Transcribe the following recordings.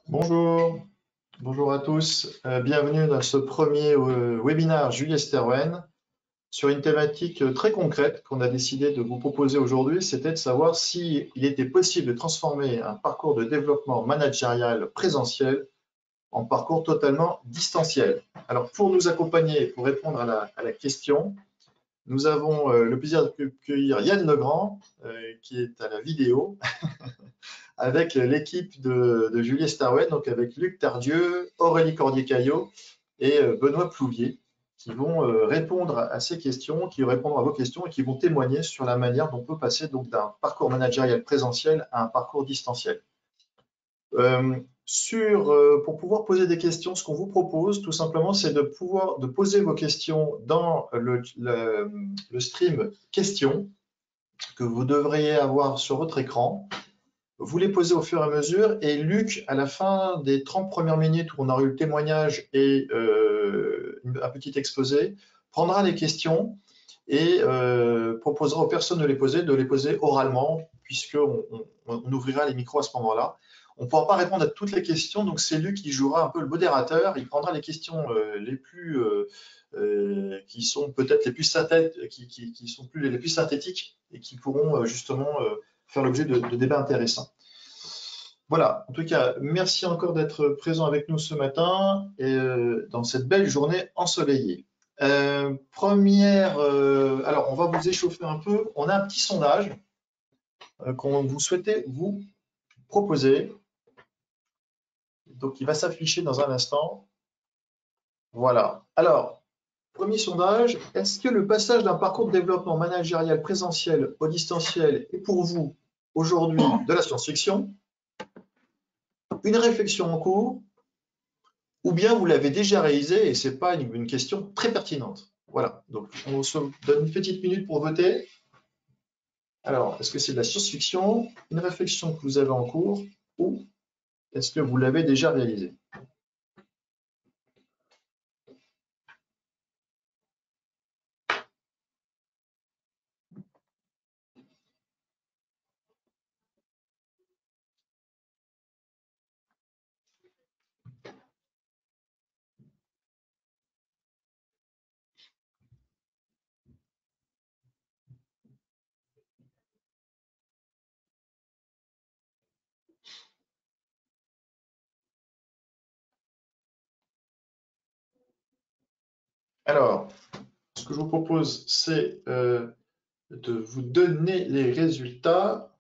Bonjour, bonjour à tous. Bienvenue dans ce premier webinaire Julie Esterwen sur une thématique très concrète qu'on a décidé de vous proposer aujourd'hui. C'était de savoir s'il était possible de transformer un parcours de développement managérial présentiel en parcours totalement distanciel. Alors, pour nous accompagner, pour répondre à la question, nous avons le plaisir d'accueillir Yann Legrand, qui est à la vidéo, avec l'équipe de Julie Esterwen, donc avec Luc Tardieu, Aurélie Cordier-Caillot et Benoît Plouvier, qui vont répondre à ces questions, qui répondront à vos questions et qui vont témoigner sur la manière dont on peut passer donc d'un parcours managérial présentiel à un parcours distanciel. Pour pouvoir poser des questions, ce qu'on vous propose tout simplement, c'est de poser vos questions dans le stream questions que vous devriez avoir sur votre écran. Vous les posez au fur et à mesure et Luc, à la fin des 30 premières minutes où on aura eu le témoignage et un petit exposé, prendra les questions et proposera aux personnes de les poser oralement, puisqu'on ouvrira les micros à ce moment-là. On ne pourra pas répondre à toutes les questions, donc c'est Luc qui jouera un peu le modérateur. Il prendra les questions qui sont peut-être les plus synthétiques et qui pourront justement faire l'objet de débats intéressants. Voilà, en tout cas, merci encore d'être présent avec nous ce matin et dans cette belle journée ensoleillée. Alors, on va vous échauffer un peu. On a un petit sondage qu'on vous souhaitait vous proposer. Donc, il va s'afficher dans un instant. Voilà. Alors, premier sondage, est-ce que le passage d'un parcours de développement managérial présentiel au distanciel est pour vous aujourd'hui de la science-fiction, une réflexion en cours, ou bien vous l'avez déjà réalisé et ce n'est pas une question très pertinente? Voilà, donc on se donne une petite minute pour voter. Alors, est-ce que c'est de la science-fiction, une réflexion que vous avez en cours, ou est-ce que vous l'avez déjà réalisé? Alors, ce que je vous propose, c'est de vous donner les résultats.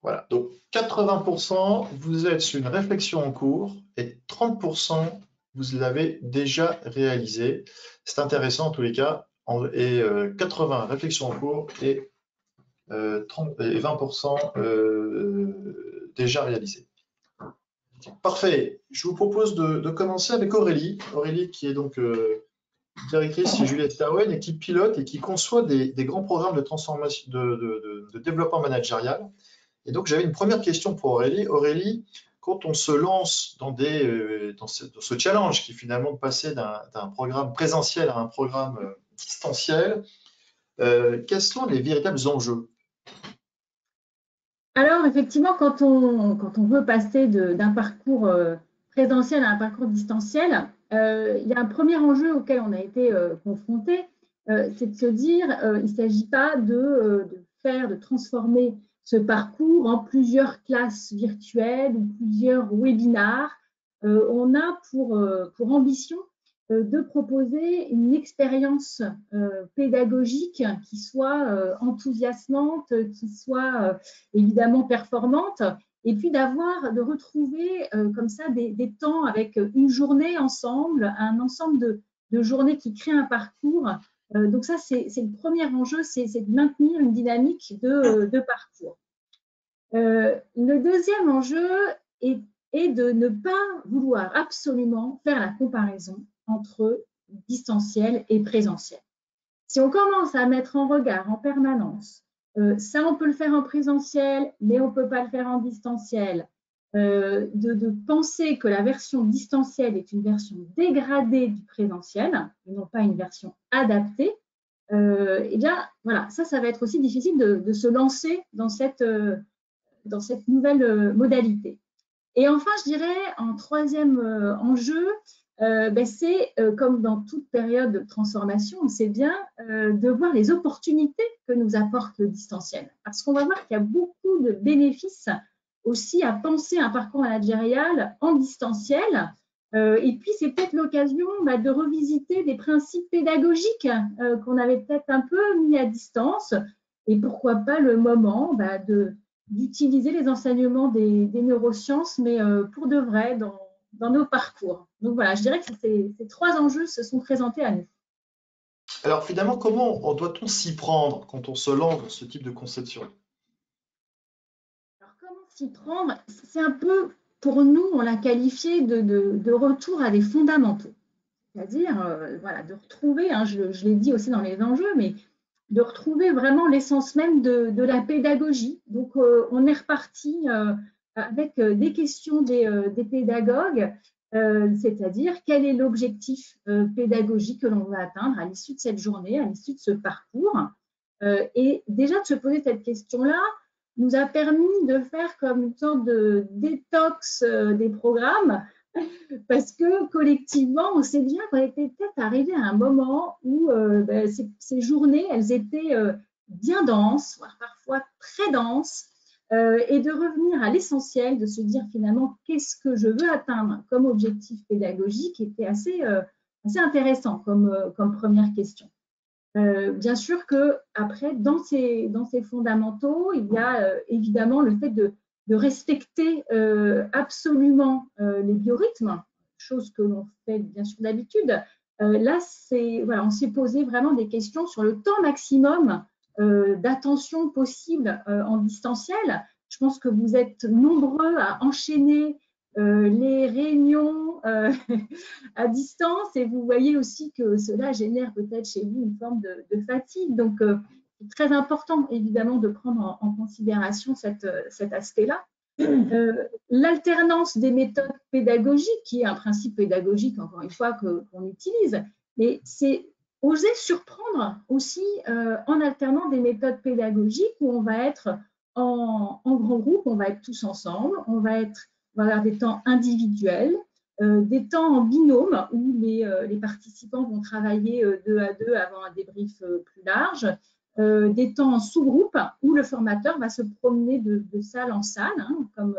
Voilà, donc 80%, vous êtes sur une réflexion en cours et 30%, vous l'avez déjà réalisé. C'est intéressant en tous les cas. Et 80 réflexions en cours et 20% déjà réalisées. Parfait. Je vous propose de commencer avec Aurélie. Aurélie qui est donc directrice chez Julie Esterwen et qui pilote et qui conçoit des grands programmes de transformation, de développement managérial. Et donc, j'avais une première question pour Aurélie. Aurélie, quand on se lance dans ce challenge qui est finalement de passer d'un programme présentiel à un programme distanciel, quels sont les véritables enjeux? Alors, effectivement, quand on veut passer d'un parcours présentiel à un parcours distanciel, il y a un premier enjeu auquel on a été confronté, c'est de se dire il ne s'agit pas de transformer ce parcours en plusieurs classes virtuelles ou plusieurs webinars. On a pour ambition de proposer une expérience pédagogique qui soit enthousiasmante, qui soit évidemment performante, et puis de retrouver comme ça des temps avec une journée ensemble, un ensemble de journées qui créent un parcours. Donc ça, c'est le premier enjeu, c'est de maintenir une dynamique de parcours. Le deuxième enjeu est de ne pas vouloir absolument faire la comparaison entre distanciel et présentiel. Si on commence à mettre en regard en permanence, ça on peut le faire en présentiel, mais on ne peut pas le faire en distanciel, de penser que la version distancielle est une version dégradée du présentiel, et non pas une version adaptée, eh bien voilà, ça va être aussi difficile de se lancer dans cette dans cette nouvelle modalité. Et enfin, je dirais, en troisième enjeu, c'est comme dans toute période de transformation, on sait bien, de voir les opportunités que nous apporte le distanciel. Parce qu'on va voir qu'il y a beaucoup de bénéfices aussi à penser un parcours managérial en distanciel. Et puis, c'est peut-être l'occasion de revisiter des principes pédagogiques qu'on avait peut-être un peu mis à distance. Et pourquoi pas le moment d'utiliser les enseignements des neurosciences, mais pour de vrai, dans nos parcours. Donc voilà, je dirais que ces trois enjeux se sont présentés à nous. Alors finalement, comment doit-on s'y prendre quand on se lance dans ce type de conception? Alors comment s'y prendre? C'est un peu, pour nous, on l'a qualifié de retour à des fondamentaux. C'est-à-dire, voilà, de retrouver, hein, je l'ai dit aussi dans les enjeux, mais de retrouver vraiment l'essence même de la pédagogie. Donc, on est reparti avec des questions des pédagogues, c'est-à-dire quel est l'objectif pédagogique que l'on veut atteindre à l'issue de cette journée, à l'issue de ce parcours. Et déjà de se poser cette question-là nous a permis de faire comme une sorte de détox des programmes, parce que collectivement, on sait bien qu'on était peut-être arrivé à un moment où ces journées, elles étaient bien denses, voire parfois très denses, et de revenir à l'essentiel, de se dire finalement qu'est-ce que je veux atteindre comme objectif pédagogique, était assez intéressant comme première question. Bien sûr qu'après, dans ces fondamentaux, il y a évidemment le fait de respecter absolument les biorhythmes, chose que l'on fait bien sûr d'habitude. Là, voilà, on s'est posé vraiment des questions sur le temps maximum d'attention possible en distanciel. Je pense que vous êtes nombreux à enchaîner les réunions à distance, et vous voyez aussi que cela génère peut-être chez vous une forme de fatigue. Donc, c'est très important évidemment de prendre en considération cet aspect-là. L'alternance des méthodes pédagogiques, qui est un principe pédagogique, encore une fois, qu'on utilise, mais c'est oser surprendre aussi en alternant des méthodes pédagogiques où on va être en grand groupe, on va être tous ensemble, on va avoir des temps individuels, des temps en binôme où les participants vont travailler 2 à 2 avant un débrief plus large, des temps en sous-groupe où le formateur va se promener de salle en salle, hein, comme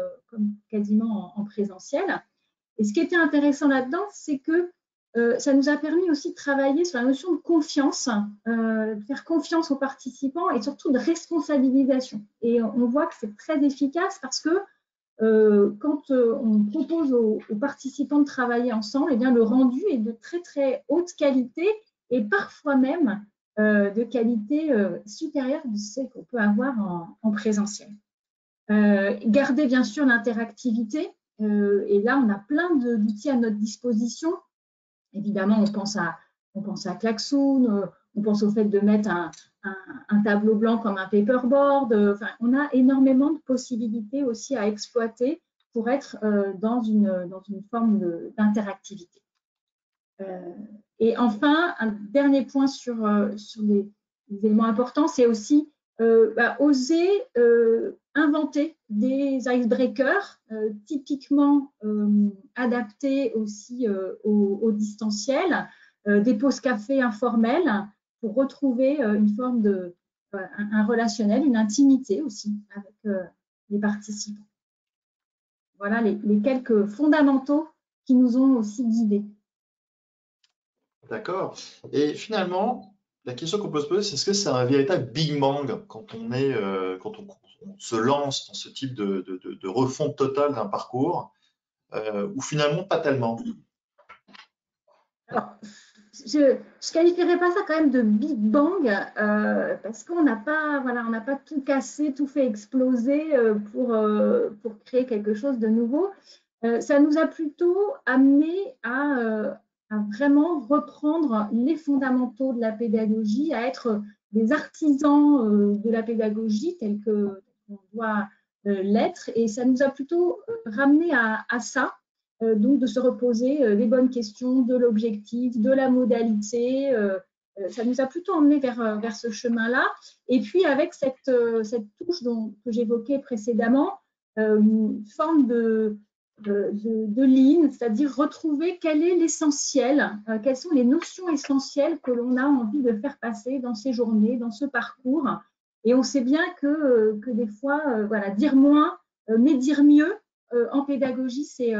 quasiment en présentiel. Et ce qui était intéressant là-dedans, c'est que ça nous a permis aussi de travailler sur la notion de confiance, de faire confiance aux participants et surtout de responsabilisation. Et on voit que c'est très efficace parce que quand on propose aux participants de travailler ensemble, eh bien, le rendu est de très très haute qualité et parfois même de qualité supérieure de ce qu'on peut avoir en présentiel. Garder bien sûr l'interactivité, et là on a plein d'outils à notre disposition. Évidemment, on pense à Klaxoon, on pense au fait de mettre un tableau blanc comme un paperboard. Enfin, on a énormément de possibilités aussi à exploiter pour être dans une forme d'interactivité. Et enfin, un dernier point sur les éléments importants, c'est aussi oser inventer des icebreakers typiquement adaptés aussi au distanciel, des pauses café informelles pour retrouver une forme un relationnel, une intimité aussi avec les participants. Voilà les quelques fondamentaux qui nous ont aussi guidés. D'accord. Et finalement, la question qu'on peut se poser, c'est est-ce que c'est un véritable Big Bang quand on se lance dans ce type de refonte totale d'un parcours, ou finalement pas tellement? Alors, je ne qualifierais pas ça quand même de Big Bang parce qu'on n'a pas tout cassé, tout fait exploser pour créer quelque chose de nouveau. Ça nous a plutôt amené à vraiment reprendre les fondamentaux de la pédagogie, à être des artisans de la pédagogie tels qu'on doit l'être. Et ça nous a plutôt ramené à ça. Donc, de se reposer les bonnes questions de l'objectif, de la modalité, ça nous a plutôt emmené vers ce chemin-là. Et puis avec cette touche que j'évoquais précédemment, forme de ligne, c'est-à-dire retrouver quel est l'essentiel, quelles sont les notions essentielles que l'on a envie de faire passer dans ces journées, dans ce parcours. Et on sait bien que des fois, voilà, dire moins, mais dire mieux en pédagogie, c'est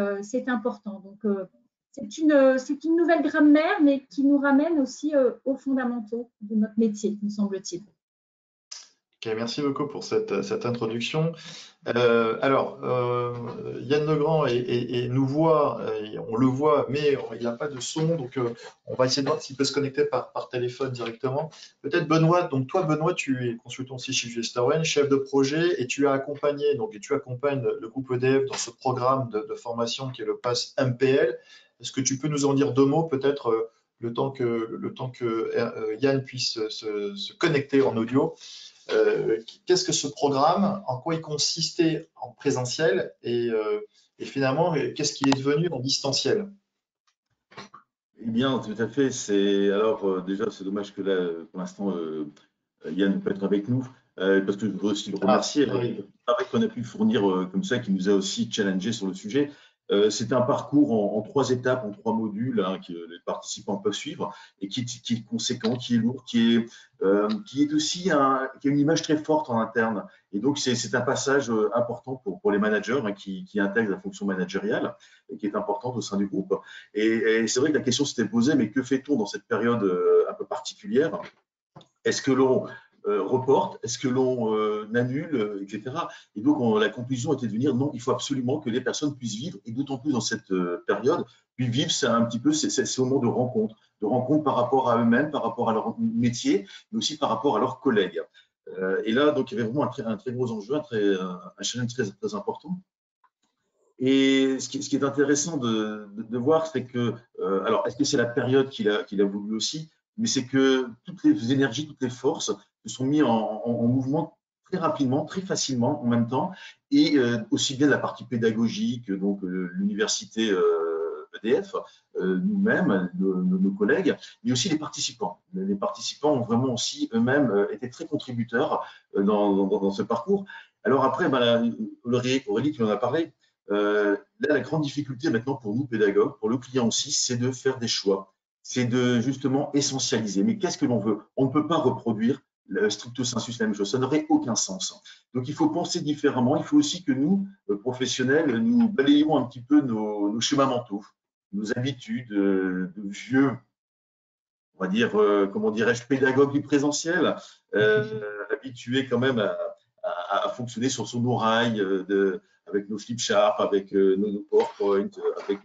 important. Donc, c'est une nouvelle grammaire, mais qui nous ramène aussi aux fondamentaux de notre métier, me semble-t-il. Ok, merci beaucoup pour cette introduction. Yann Legrand nous voit, on le voit, mais il n'a pas de son, donc on va essayer de voir s'il peut se connecter par téléphone directement. Peut-être Benoît, donc toi Benoît, tu es consultant aussi chez Jules, chef de projet, et tu as accompagné, donc et tu accompagnes le groupe EDF dans ce programme de formation qui est le Pass MPL. Est-ce que tu peux nous en dire deux mots, peut-être le temps que Yann puisse se connecter en audio? Qu'est-ce que ce programme, en quoi il consistait en présentiel et finalement, qu'est-ce qu'il est devenu en distanciel? Eh bien, tout à fait. Déjà, c'est dommage que là, pour l'instant, Yann ne peut être avec nous, parce que je voudrais aussi le remercier Ah, le travail qu'on a pu fournir comme ça, qui nous a aussi challengé sur le sujet. C'est un parcours en 3 étapes, en 3 modules, hein, que les participants peuvent suivre et qui est conséquent, qui est lourd, qui est aussi qui a une image très forte en interne. Et donc, c'est un passage important pour les managers, hein, qui intègrent la fonction managériale et qui est importante au sein du groupe. Et c'est vrai que la question s'était posée, mais que fait-on dans cette période un peu particulière? Est-ce que l'on reporte? Est-ce que l'on annule, etc. Et donc, la conclusion était de dire non, il faut absolument que les personnes puissent vivre, et d'autant plus dans cette période, puis vivre, c'est un petit peu ce moment de rencontre par rapport à eux-mêmes, par rapport à leur métier, mais aussi par rapport à leurs collègues. Et là, donc, il y avait vraiment un très gros enjeu, un challenge très important. Et ce qui est intéressant de voir, c'est que, alors, est-ce que c'est la période qu'il a voulu aussi, mais c'est que toutes les énergies, toutes les forces se sont mises en mouvement très rapidement, très facilement en même temps, et aussi bien la partie pédagogique, donc l'université EDF, nous-mêmes, nos collègues, mais aussi les participants. Les participants ont vraiment aussi eux-mêmes été très contributeurs dans ce parcours. Alors après, Aurélie, tu en as parlé. Là, la grande difficulté maintenant pour nous, pédagogues, pour le client aussi, c'est de faire des choix. C'est de justement essentialiser. Mais qu'est-ce que l'on veut? On ne peut pas reproduire le stricto sensu la même chose. Ça n'aurait aucun sens. Donc, il faut penser différemment. Il faut aussi que nous, professionnels, nous balayons un petit peu nos schémas mentaux, nos habitudes de vieux, on va dire, comment dirais-je, pédagogues du présentiel, habitués quand même à fonctionner sur son oreille, avec nos flip charts, avec nos PowerPoint, avec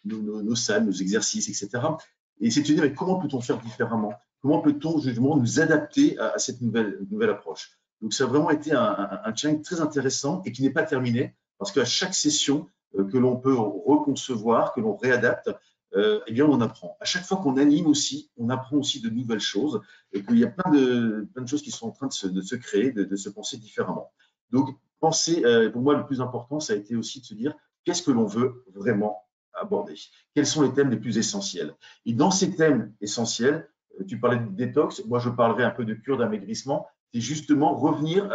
nos salles, nos exercices, etc. Et c'est de se dire, mais comment peut-on faire différemment? Comment peut-on justement nous adapter à cette nouvelle approche? Donc, ça a vraiment été un challenge très intéressant et qui n'est pas terminé, parce qu'à chaque session que l'on peut reconcevoir, que l'on réadapte, eh bien, on apprend. À chaque fois qu'on anime aussi, on apprend aussi de nouvelles choses et qu'il y a plein de choses qui sont en train de se créer, de se penser différemment. Donc, penser, pour moi, le plus important, ça a été aussi de se dire qu'est-ce que l'on veut vraiment aborder? Quels sont les thèmes les plus essentiels? Et dans ces thèmes essentiels, tu parlais de détox, moi je parlerai un peu de cure d'amaigrissement, c'est justement revenir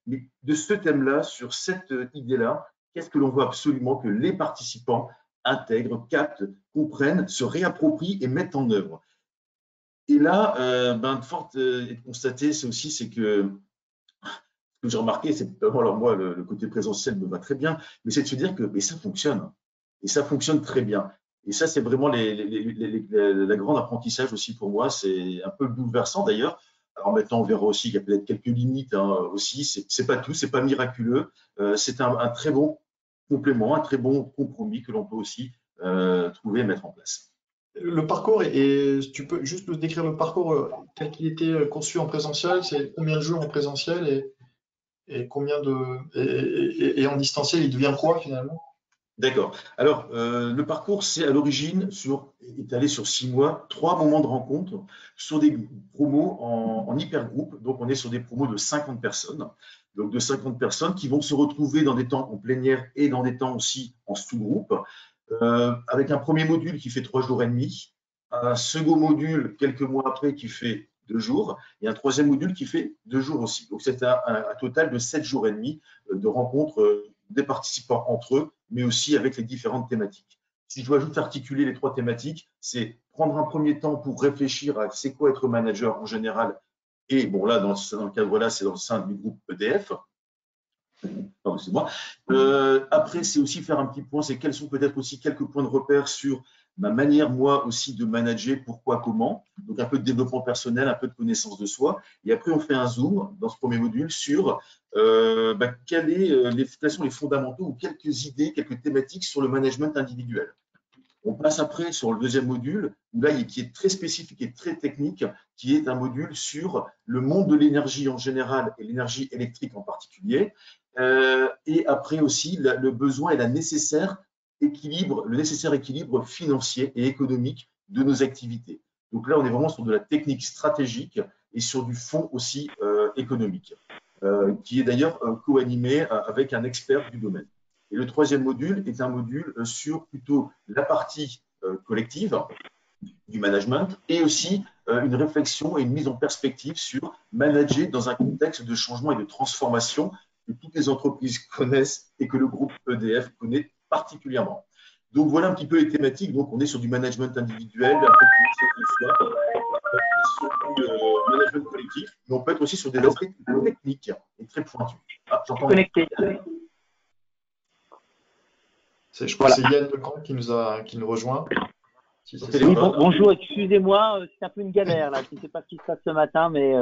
de ce thème-là, sur cette idée-là, qu'est-ce que l'on veut absolument que les participants intègrent, captent, comprennent, se réapproprient et mettent en œuvre. Et là, de forte et de constater, c'est que ce que j'ai remarqué, c'est alors moi, le côté présentiel me va très bien, mais c'est de se dire que mais ça fonctionne. Et ça fonctionne très bien. Et ça, c'est vraiment la grande apprentissage aussi pour moi. C'est un peu bouleversant d'ailleurs. Alors maintenant, on verra aussi qu'il y a peut-être quelques limites aussi. C'est pas tout, c'est pas miraculeux. C'est un très bon complément, un très bon compromis que l'on peut aussi trouver et mettre en place. Le parcours, et tu peux juste nous décrire le parcours tel qu'il était conçu en présentiel, c'est combien de jours en présentiel et combien et en distanciel, il devient quoi finalement? D'accord. Alors, le parcours, c'est à l'origine étalé sur 6 mois, 3 moments de rencontre sur des promos en hypergroupe. Donc, on est sur des promos de 50 personnes. Donc, de 50 personnes qui vont se retrouver dans des temps en plénière et dans des temps aussi en sous-groupe, avec un premier module qui fait 3 jours et demi, un second module quelques mois après qui fait 2 jours et un troisième module qui fait 2 jours aussi. Donc, c'est un total de 7 jours et demi de rencontres des participants entre eux, mais aussi avec les différentes thématiques. Si je dois juste articuler les 3 thématiques, c'est prendre un premier temps pour réfléchir à c'est quoi être manager en général. Et bon, là, dans le cadre-là, c'est dans le sein du groupe EDF. Pardon, c'est moi. Après, c'est aussi faire un petit point, c'est quels sont peut-être aussi quelques points de repère sur ma manière, moi aussi, de manager, pourquoi, comment. Donc, un peu de développement personnel, un peu de connaissance de soi. Et après, on fait un zoom dans ce premier module sur quels sont les fondamentaux ou quelques idées, quelques thématiques sur le management individuel. On passe après sur le deuxième module, où là, qui est très spécifique et très technique, qui est un module sur le monde de l'énergie en général et l'énergie électrique en particulier. Et après aussi, le besoin et le nécessaire équilibre financier et économique de nos activités. Donc là, on est vraiment sur de la technique stratégique et sur du fond aussi économique, qui est d'ailleurs co-animé avec un expert du domaine. Et le troisième module est un module sur plutôt la partie collective du management et aussi une réflexion et une mise en perspective sur manager dans un contexte de changement et de transformation que toutes les entreprises connaissent et que le groupe EDF connaît particulièrement. Donc voilà un petit peu les thématiques. Donc on est sur du management individuel, un peu de soi, sur du management collectif, mais on peut être aussi sur des aspects techniques et très pointus. Ah, j'entends connecté. Je crois que c'est Yann Lecran qui nous rejoint. Si oui, bonjour, excusez-moi, c'est un peu une galère là. Je ne sais pas ce qui se passe ce matin, mais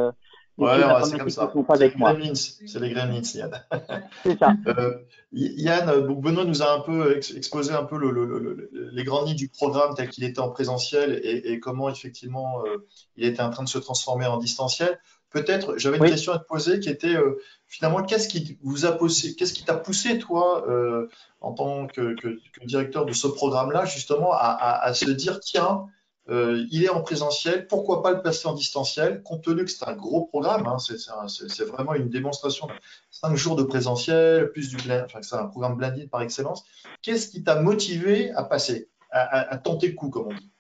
c'est comme ça. C'est les gremlins, Yann. C'est ça. Yann, Benoît nous a un peu exposé un peu les grandes lignes du programme tel qu'il était en présentiel et comment effectivement il était en train de se transformer en distanciel. Peut-être, j'avais une question à te poser qui était finalement, qu'est-ce qui t'a poussé, toi, en tant que directeur de ce programme-là, justement, à se dire, tiens, il est en présentiel, pourquoi pas le passer en distanciel, compte tenu que c'est un gros programme, hein, c'est vraiment une démonstration de 5 jours de présentiel, plus c'est un programme blended par excellence. Qu'est-ce qui t'a motivé à passer, à tenter le coup, comme on dit?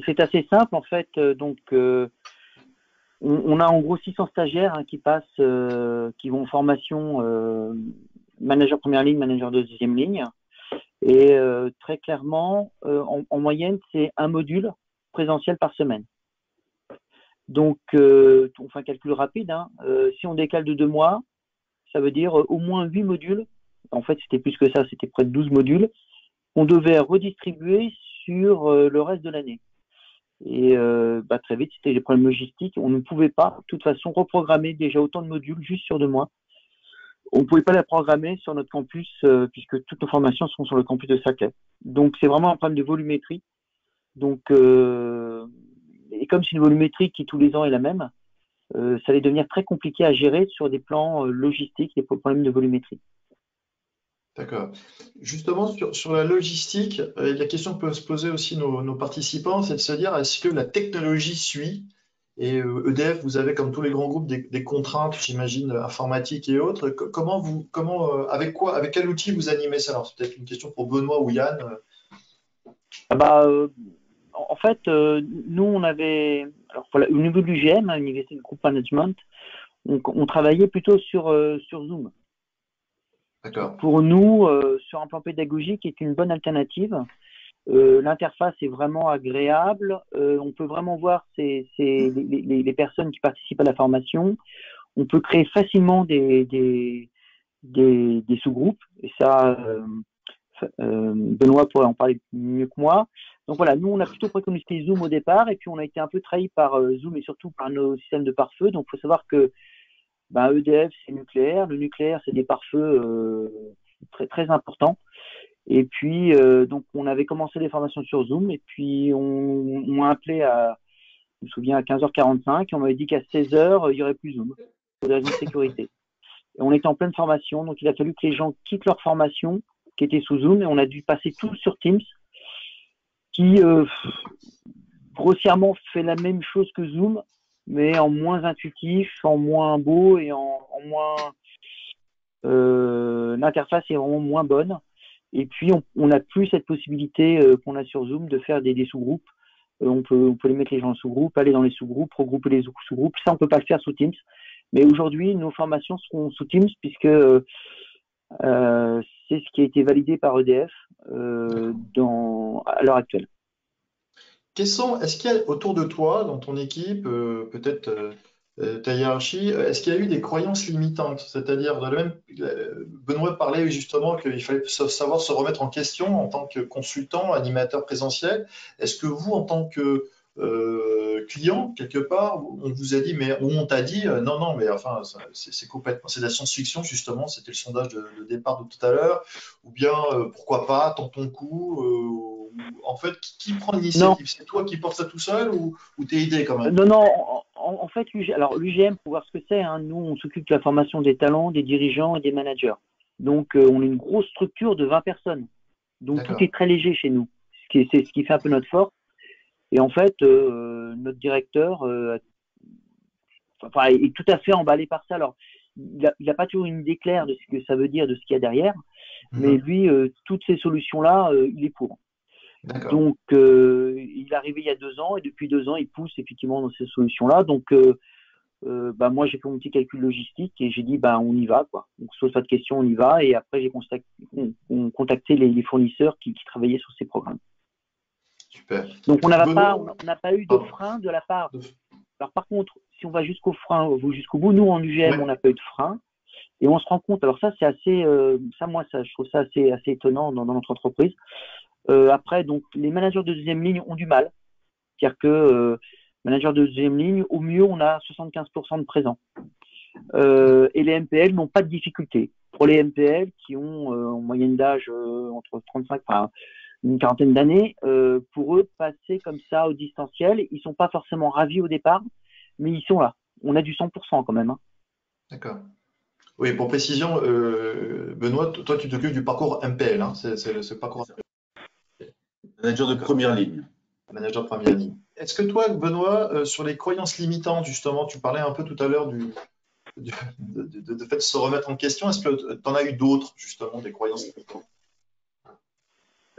C'est assez simple, en fait. On a en gros 600 stagiaires qui vont en formation manager première ligne, manager deuxième ligne. Et très clairement, en moyenne, c'est un module présentiel par semaine. Donc, on fait un calcul rapide. Si on décale de 2 mois, ça veut dire au moins 8 modules. En fait, c'était plus que ça, c'était près de 12 modules. On devait redistribuer sur le reste de l'année. Et très vite, c'était des problèmes logistiques. On ne pouvait pas, de toute façon, reprogrammer déjà autant de modules juste sur 2 mois. On ne pouvait pas les programmer sur notre campus puisque toutes nos formations sont sur le campus de Saclay. Donc, c'est vraiment un problème de volumétrie. Donc, et comme c'est une volumétrie qui tous les ans est la même, ça allait devenir très compliqué à gérer sur des plans logistiques et problèmes de volumétrie. D'accord. Justement, sur la logistique, la question que peuvent se poser aussi nos participants, c'est de se dire, est-ce que la technologie suit? Et EDF, vous avez, comme tous les grands groupes, des contraintes, j'imagine, informatiques et autres. Avec quel outil vous animez ça? Alors, c'est peut-être une question pour Benoît ou Yann. En fait, nous, on avait, au niveau de l'UGM, l'Université de Group Management, on travaillait plutôt sur Zoom. D'accord. Pour nous, sur un plan pédagogique, est une bonne alternative. L'interface est vraiment agréable. On peut vraiment voir les personnes qui participent à la formation. On peut créer facilement des sous-groupes. Et ça, Benoît pourrait en parler mieux que moi. Donc voilà, nous, on a plutôt préconisé Zoom au départ. Et puis, on a été un peu trahi par Zoom et surtout par nos systèmes de pare-feu. Donc, il faut savoir que EDF, c'est nucléaire. Le nucléaire, c'est des pare-feux très, très importants. Et puis, donc, on avait commencé les formations sur Zoom. Et puis, on m'a appelé je me souviens, à 15h45. Et on m'avait dit qu'à 16h, il n'y aurait plus Zoom pour des raisons de sécurité. Et on était en pleine formation. Donc, il a fallu que les gens quittent leur formation qui était sous Zoom. Et on a dû passer tout sur Teams qui, grossièrement, fait la même chose que Zoom, mais en moins intuitif, en moins beau et en moins… l'interface est vraiment moins bonne. Et puis, on n'a plus cette possibilité qu'on a sur Zoom de faire des sous-groupes. On peut les mettre les gens en sous-groupe, aller dans les sous-groupes, regrouper les sous-groupes. Ça, on peut pas le faire sous Teams. Mais aujourd'hui, nos formations seront sous Teams puisque c'est ce qui a été validé par EDF à l'heure actuelle. Est-ce qu'il y a autour de toi, dans ton équipe, peut-être ta hiérarchie, est-ce qu'il y a eu des croyances limitantes? C'est-à-dire, Benoît parlait justement qu'il fallait savoir se remettre en question en tant que consultant, animateur présentiel. Est-ce que vous, en tant que client, quelque part, on vous a dit, ou on t'a dit, non, mais enfin, c'est complètement, c'est de la science-fiction, justement, c'était le sondage de départ de tout à l'heure, ou bien, pourquoi pas, tente ton coup, en fait, qui prend l'initiative? C'est toi qui portes ça tout seul ou t'es aidé quand même? Non, en fait, l'UGM, pour voir ce que c'est, hein, nous, on s'occupe de la formation des talents, des dirigeants et des managers. Donc, on est une grosse structure de 20 personnes. Donc, tout est très léger chez nous, c'est ce qui fait un peu notre force. Et en fait, notre directeur est tout à fait emballé par ça. Alors, il n'a pas toujours une idée claire de ce que ça veut dire, de ce qu'il y a derrière, mais lui, toutes ces solutions-là, il est pour. Donc, il est arrivé il y a 2 ans et depuis 2 ans, il pousse effectivement dans ces solutions-là. Donc, moi, j'ai fait mon petit calcul logistique et j'ai dit, on y va, quoi. Donc, sauf pas de question, on y va. Et après, j'ai contacté les fournisseurs qui travaillaient sur ces programmes. Super. Donc, on n'a pas eu de frein de la part. Alors, par contre, si on va jusqu'au bout, nous, en UGM, on n'a pas eu de frein. Et on se rend compte, alors ça, c'est assez, je trouve ça assez étonnant dans notre entreprise. Après, donc, les managers de deuxième ligne ont du mal. C'est-à-dire que managers de deuxième ligne, au mieux, on a 75% de présents. Et les MPL n'ont pas de difficulté. Pour les MPL qui ont en moyenne d'âge entre 35, une quarantaine d'années, pour eux, passer comme ça au distanciel, ils sont pas forcément ravis au départ, mais ils sont là. On a du 100% quand même. Hein. D'accord. Oui, pour précision, Benoît, toi, tu t'occupes du parcours MPL. Hein, c'est le parcours MPL. Manager de première ligne. Manager de première ligne. Est-ce que toi, Benoît, sur les croyances limitantes, justement, tu parlais un peu tout à l'heure de fait de se remettre en question, est-ce que tu en as eu d'autres, justement, des croyances limitantes?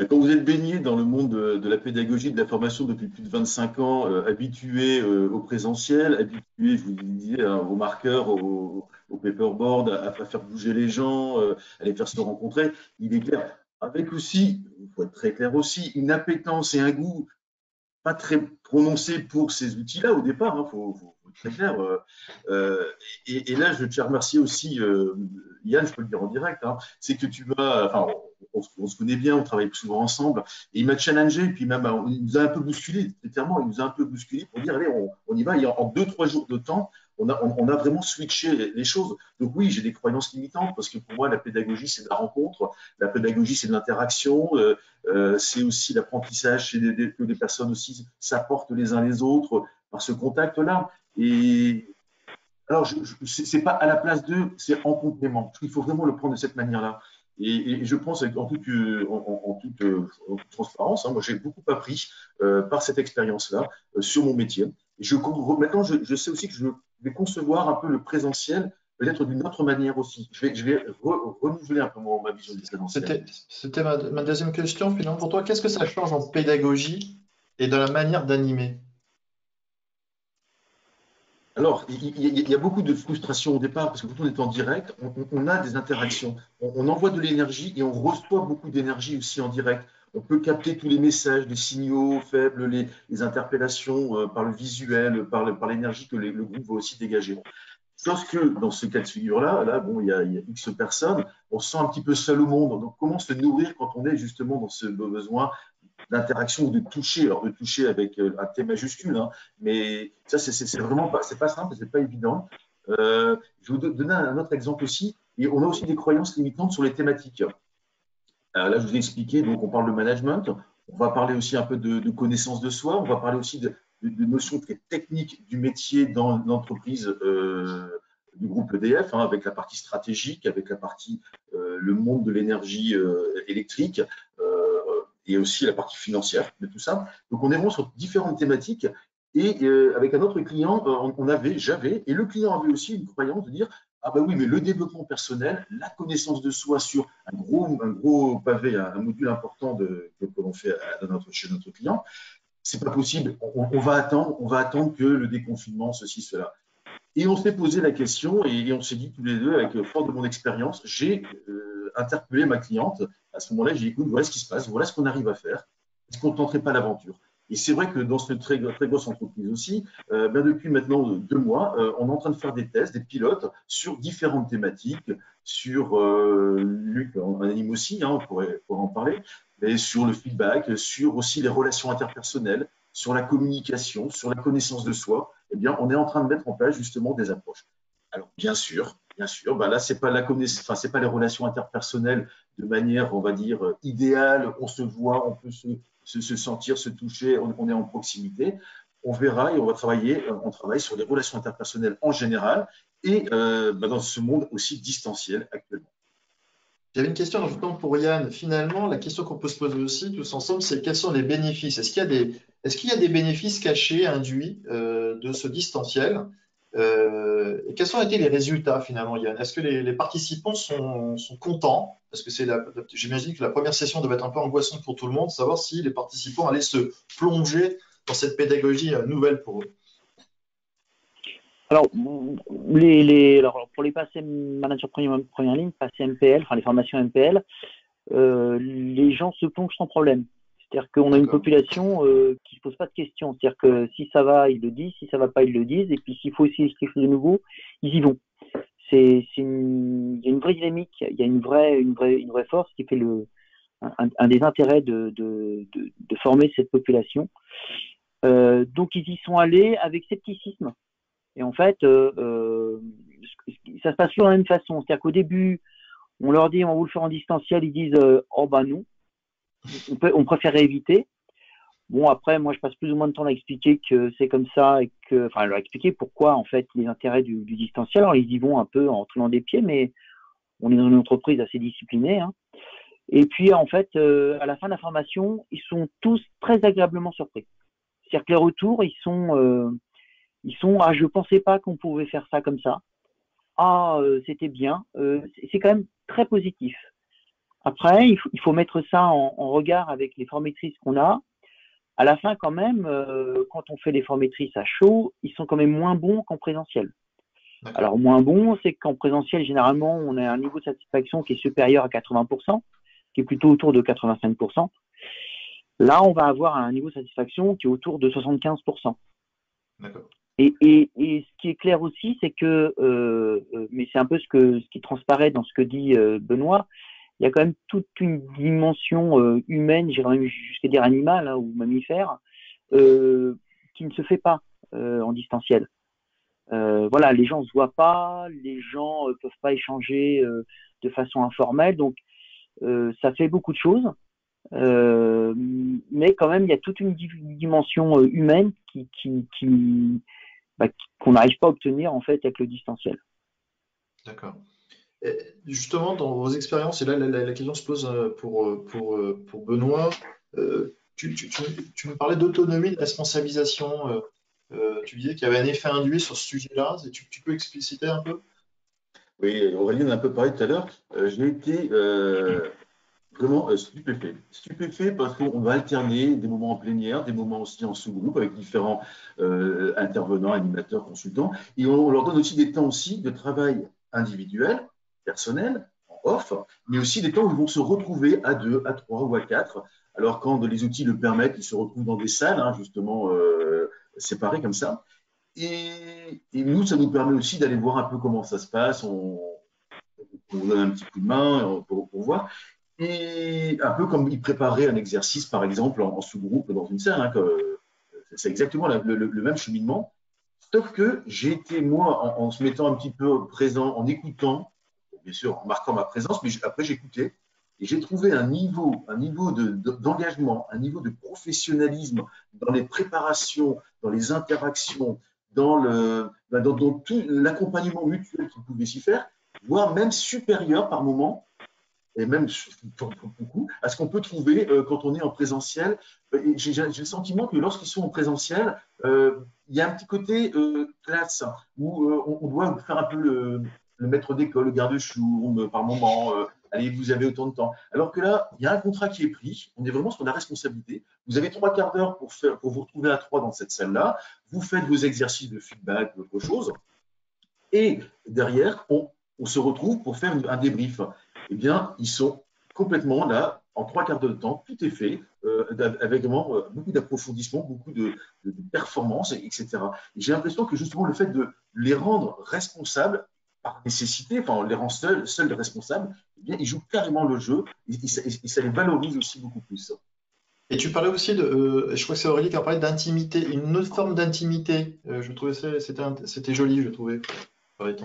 Quand vous êtes baigné dans le monde de la pédagogie, de la formation depuis plus de 25 ans, habitué au présentiel, habitué, je vous disais, aux marqueurs, au paperboard, à faire bouger les gens, à les faire se rencontrer, il est clair. Avec aussi, il faut être très clair aussi, une appétence et un goût pas très prononcé pour ces outils-là au départ, il faut être très clair. Et là, je tiens à remercier aussi Yann, je peux le dire en direct, c'est que on se connaît bien, on travaille souvent ensemble, et il m'a challengé, et puis même, il nous a un peu bousculé, clairement, il nous a un peu bousculé pour dire, allez, on y va, et en 2-3 jours de temps, on a vraiment switché les choses. Donc oui, j'ai des croyances limitantes, parce que pour moi, la pédagogie, c'est de la rencontre, la pédagogie, c'est de l'interaction, c'est aussi l'apprentissage, c'est que les personnes aussi s'apportent les uns les autres par ce contact-là. Et alors, c'est pas à la place d'eux, c'est en complément. Il faut vraiment le prendre de cette manière-là. Et je pense, en toute transparence, moi j'ai beaucoup appris par cette expérience-là sur mon métier. Et maintenant, je sais aussi que je vais concevoir un peu le présentiel, peut-être d'une autre manière aussi. Je vais renouveler un peu ma vision du présentiel. C'était ma deuxième question, finalement. Pour toi, qu'est-ce que ça change en pédagogie et dans la manière d'animer? Alors, il y a beaucoup de frustration au départ parce que quand on est en direct, on a des interactions. On envoie de l'énergie et on reçoit beaucoup d'énergie aussi en direct. On peut capter tous les messages, les signaux faibles, les interpellations par le visuel, par l'énergie que le groupe va aussi dégager. Sauf que dans ce cas de figure-là, il y a X personnes, on se sent un petit peu seul au monde. Donc, comment se nourrir quand on est justement dans ce besoin d'interaction ou de toucher, alors de toucher avec un T majuscule, mais ça, c'est vraiment pas simple, c'est pas évident. Je vais vous donner un autre exemple aussi, et on a aussi des croyances limitantes sur les thématiques. Là, je vous ai expliqué, donc on parle de management, on va parler aussi un peu de connaissance de soi, on va parler aussi de notions très techniques du métier dans l'entreprise du groupe EDF, avec la partie stratégique, avec la partie le monde de l'énergie électrique, et aussi la partie financière de tout ça. Donc, on est vraiment sur différentes thématiques. Et avec un autre client, j'avais, et le client avait aussi une croyance de dire, Ah ben oui, mais le développement personnel, la connaissance de soi sur un gros pavé, un module important que l'on fait chez notre client, c'est pas possible. On va attendre que le déconfinement, ceci, cela. Et on s'est posé la question et on s'est dit tous les deux, avec fort de mon expérience, j'ai interpellé ma cliente. À ce moment-là, j'ai dit, écoute, voilà ce qui se passe, voilà ce qu'on arrive à faire. Est-ce qu'on ne tenterait pas l'aventure? Et c'est vrai que dans cette très grosse entreprise aussi, depuis maintenant 2 mois, on est en train de faire des tests, des pilotes sur différentes thématiques, sur, Luc en anime aussi, hein, on pourrait en parler, mais sur le feedback, sur aussi les relations interpersonnelles, sur la communication, sur la connaissance de soi. Eh bien, on est en train de mettre en place justement des approches. Alors, bien sûr, bah là, c'est pas c'est pas les relations interpersonnelles de manière, on va dire, idéale. On se voit, on peut se sentir, se toucher, on est en proximité. On verra et on travaille sur les relations interpersonnelles en général et dans ce monde aussi distanciel actuellement. J'avais une question justement pour Yann. Finalement, la question qu'on peut se poser aussi tous ensemble, c'est quels sont les bénéfices? Est-ce qu'il y a des bénéfices cachés, induits de ce distanciel? Et quels ont été les résultats finalement, Yann? Est-ce que les participants sont contents? Parce que j'imagine que la première session devait être un peu angoissante pour tout le monde, savoir si les participants allaient se plonger dans cette pédagogie nouvelle pour eux. Alors, alors pour les passés managers première ligne, passés MPL, enfin les formations MPL, les gens se plongent sans problème. C'est-à-dire qu'on a une population qui ne se pose pas de questions. C'est-à-dire que si ça va, ils le disent, si ça va pas, ils le disent. Et puis s'il faut essayer quelque chose de nouveau, ils y vont. Il y a une vraie dynamique, il y a une vraie force qui fait un des intérêts de former cette population. Donc ils y sont allés avec scepticisme. Et en fait, ça se passe toujours de la même façon. C'est-à-dire qu'au début, on leur dit on va vous le faire en distanciel, ils disent oh ben non, on préférait éviter. Bon, après, moi je passe plus ou moins de temps à expliquer que c'est comme ça et enfin leur expliquer pourquoi en fait les intérêts du distanciel. Alors ils y vont un peu en traînant des pieds, mais on est dans une entreprise assez disciplinée. Hein. Et puis en fait, à la fin de la formation, ils sont tous très agréablement surpris. C'est-à-dire que les retours, ils sont ah, je pensais pas qu'on pouvait faire ça comme ça. Ah, c'était bien. C'est quand même très positif. Après, il faut mettre ça en regard avec les formatrices qu'on a. À la fin, quand même, quand on fait les formatrices à chaud, ils sont quand même moins bons qu'en présentiel. Alors, moins bons, c'est qu'en présentiel, généralement, on a un niveau de satisfaction qui est supérieur à 80%, qui est plutôt autour de 85%. Là, on va avoir un niveau de satisfaction qui est autour de 75%. D'accord. Et ce qui est clair aussi, c'est que, mais c'est un peu ce qui transparaît dans ce que dit Benoît, il y a quand même toute une dimension humaine, j'irais même jusqu'à dire animale hein, ou mammifère, qui ne se fait pas en distanciel. Voilà, les gens ne se voient pas, les gens peuvent pas échanger de façon informelle, donc ça fait beaucoup de choses. Mais quand même, il y a toute une dimension humaine qu'on n'arrive pas à obtenir en fait avec le distanciel. D'accord. Et justement, dans vos expériences, et là la question se pose pour Benoît, tu me parlais d'autonomie, de responsabilisation. Tu disais qu'il y avait un effet induit sur ce sujet-là. Tu peux expliciter un peu? Oui, Aurélie en a un peu parlé tout à l'heure. J'ai été vraiment stupéfait. Stupéfait parce qu'on va alterner des moments en plénière, des moments aussi en sous-groupe avec différents intervenants, animateurs, consultants. Et on leur donne aussi des temps aussi de travail individuel, personnel, en off, mais aussi des temps où ils vont se retrouver à 2, à 3 ou à 4. Alors quand les outils le permettent, ils se retrouvent dans des salles, hein, justement séparées comme ça. Et nous, ça nous permet aussi d'aller voir un peu comment ça se passe. On vous donne un petit coup de main pour voir. Et un peu comme il préparait un exercice, par exemple, en sous-groupe dans une salle. Hein, c'est exactement le même cheminement. Sauf que j'ai été, moi, en se mettant un petit peu présent, en écoutant, bien sûr, en marquant ma présence, mais après j'écoutais. Et j'ai trouvé un niveau d'engagement, un niveau de professionnalisme dans les préparations, dans les interactions, dans tout l'accompagnement mutuel qu'il pouvait s'y faire, voire même supérieur par moment, et même pour beaucoup, à ce qu'on peut trouver quand on est en présentiel. J'ai le sentiment que lorsqu'ils sont en présentiel, il y a un petit côté classe où on doit faire un peu le maître d'école, le garde-chourme par moment, allez, vous avez autant de temps. Alors que là, il y a un contrat qui est pris, on est vraiment sur la responsabilité. Vous avez 3/4 d'heure pour vous retrouver à 3 dans cette salle-là, vous faites vos exercices de feedback, d'autres choses, et derrière, on se retrouve pour faire un débrief. Eh bien, ils sont complètement là, en 3/4 de temps, tout est fait, avec vraiment beaucoup d'approfondissement, beaucoup de performances, etc. Et j'ai l'impression que justement le fait de les rendre responsables par nécessité, enfin on les rend seuls responsables, eh bien, ils jouent carrément le jeu et ça les valorise aussi beaucoup plus. Et tu parlais aussi je crois que c'est Aurélie qui a parlé d'intimité, une autre forme d'intimité. Je trouvais c'était joli, je trouvais. Oui,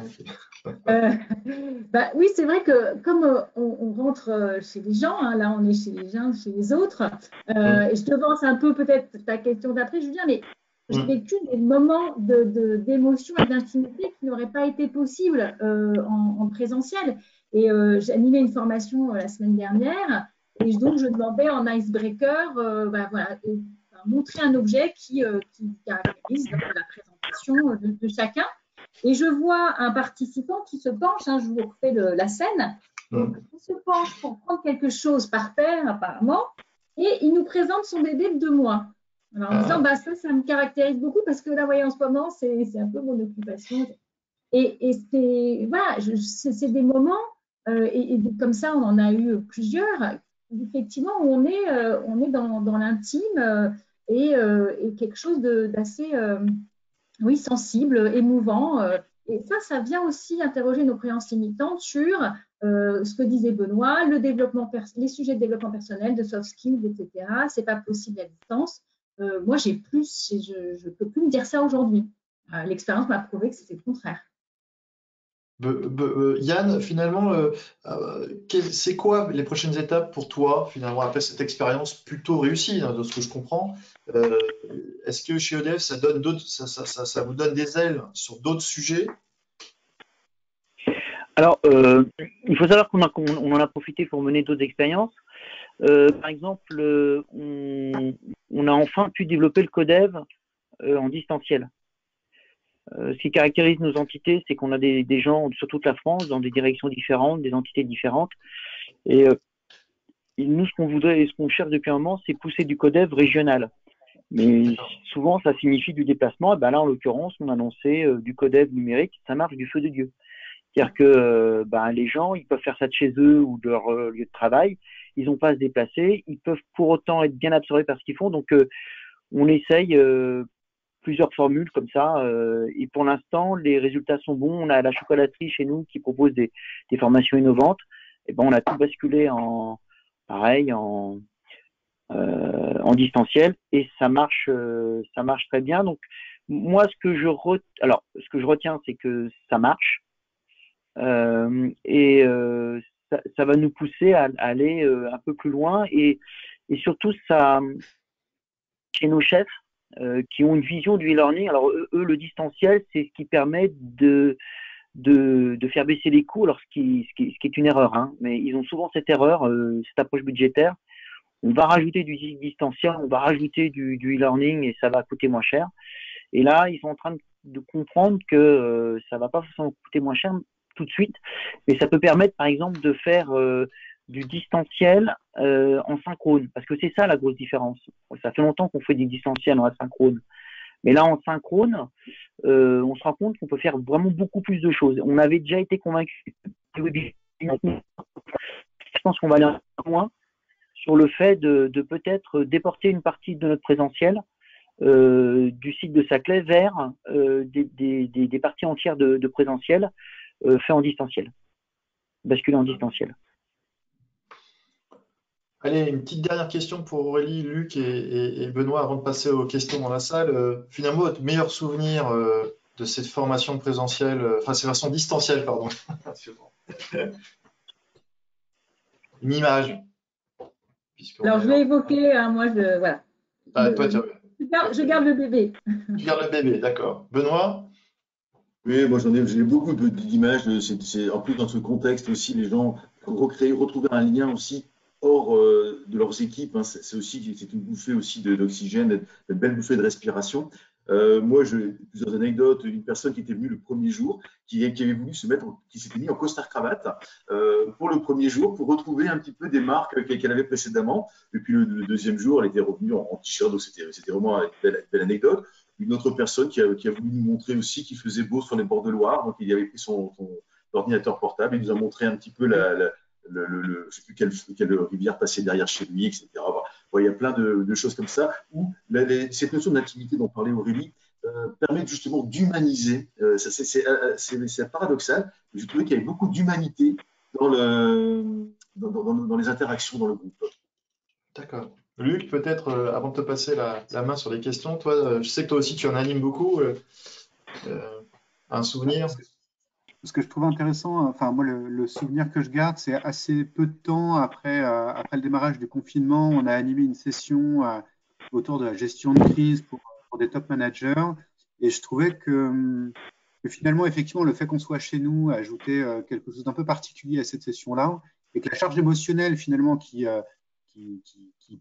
c'est vrai que comme on rentre chez les gens, hein, là on est chez les uns, chez les autres, et je devance un peu peut-être ta question d'après, Julien, mais j'ai vécu des moments d'émotion et d'intimité qui n'auraient pas été possibles en présentiel. Et j'ai animé une formation la semaine dernière, et donc je demandais en icebreaker, montrer un objet qui caractérise la présentation de chacun. Et je vois un participant qui se penche, hein, je vous refais la scène, donc, il se penche pour prendre quelque chose par terre apparemment, et il nous présente son bébé de 2 mois. Alors, en disant, ça me caractérise beaucoup parce que là, vous voyez, en ce moment, c'est un peu mon occupation. Et c'est des moments, et comme ça, on en a eu plusieurs, effectivement, où on est dans l'intime et quelque chose d'assez sensible, émouvant. Et ça vient aussi interroger nos croyances limitantes sur ce que disait Benoît, les sujets de développement personnel, de soft skills, etc. C'est pas possible à distance. Moi, je ne peux plus me dire ça aujourd'hui. L'expérience m'a prouvé que c'était le contraire. Yann, finalement, c'est quoi les prochaines étapes pour toi, finalement, après cette expérience plutôt réussie, hein, de ce que je comprends? Est-ce que chez EDF, ça vous donne des ailes sur d'autres sujets? Alors, il faut savoir qu'on en a profité pour mener d'autres expériences. Par exemple, on a enfin pu développer le codev en distanciel. Ce qui caractérise nos entités, c'est qu'on a des gens sur toute la France, dans des directions différentes, des entités différentes. Et nous, ce qu'on voudrait et ce qu'on cherche depuis un moment, c'est pousser du codev régional. Mais souvent, ça signifie du déplacement. Et ben là, en l'occurrence, on annonçait du codev numérique, ça marche du feu de Dieu. C'est-à-dire que les gens, ils peuvent faire ça de chez eux ou de leur lieu de travail. Ils n'ont pas à se déplacer. Ils peuvent pour autant être bien absorbés par ce qu'ils font. Donc, on essaye plusieurs formules comme ça. Et pour l'instant, les résultats sont bons. On a la chocolaterie chez nous qui propose des formations innovantes. Et ben, on a tout basculé en distanciel et ça marche très bien. Donc, moi, ce que je retiens, c'est que ça marche. Ça va nous pousser à aller un peu plus loin et surtout ça chez nos chefs qui ont une vision du e-learning. Alors eux, le distanciel, c'est ce qui permet de faire baisser les coûts, alors ce qui est une erreur, hein, mais ils ont souvent cette erreur, cette approche budgétaire. On va rajouter du distanciel, on va rajouter du e-learning et ça va coûter moins cher. Et là, ils sont en train de comprendre que ça va pas forcément coûter moins cher tout de suite, mais ça peut permettre, par exemple, de faire du distanciel en synchrone, parce que c'est ça la grosse différence. Ça fait longtemps qu'on fait du distanciel en asynchrone, mais là, en synchrone, on se rend compte qu'on peut faire vraiment beaucoup plus de choses. On avait déjà été convaincus. Je pense qu'on va aller un peu loin sur le fait de peut-être déporter une partie de notre présentiel du site de Saclay vers des parties entières de présentiel fait en distanciel, basculer en distanciel. Allez, une petite dernière question pour Aurélie, Luc et Benoît avant de passer aux questions dans la salle. Finalement, votre meilleur souvenir de cette formation présentielle, cette version distancielle, pardon. Une image. Alors, je vais évoquer, moi, voilà. Je garde le bébé. Tu gardes le bébé, d'accord. Benoît? Oui, moi j'ai beaucoup d'images. En plus, dans ce contexte aussi, les gens retrouver un lien aussi hors de leurs équipes. Hein, c'est une bouffée aussi d'oxygène, une belle bouffée de respiration. Moi, plusieurs anecdotes. Une personne qui était venue le premier jour, qui avait voulu qui s'était mis en costard-cravate pour le premier jour, pour retrouver un petit peu des marques qu'elle avait précédemment. Et puis le deuxième jour, elle était revenue en t-shirt, donc c'était vraiment une belle anecdote. Une autre personne qui a voulu nous montrer aussi qu'il faisait beau sur les bords de Loire, donc il avait pris son ordinateur portable, il nous a montré un petit peu je ne sais plus quelle rivière passait derrière chez lui, etc. Bon, il y a plein de choses comme ça où cette notion d'intimité dont parlait Aurélie permet justement d'humaniser. C'est paradoxal, mais j'ai trouvé qu'il y avait beaucoup d'humanité dans les interactions dans le groupe. D'accord. Luc, peut-être, avant de te passer la main sur les questions, toi, je sais que toi aussi, tu en animes beaucoup. Un souvenir? Ce que je trouve intéressant, enfin moi le souvenir que je garde, c'est assez peu de temps après le démarrage du confinement, on a animé une session autour de la gestion de crise pour des top managers, et je trouvais que finalement effectivement le fait qu'on soit chez nous ajoutait quelque chose d'un peu particulier à cette session-là, et que la charge émotionnelle finalement qui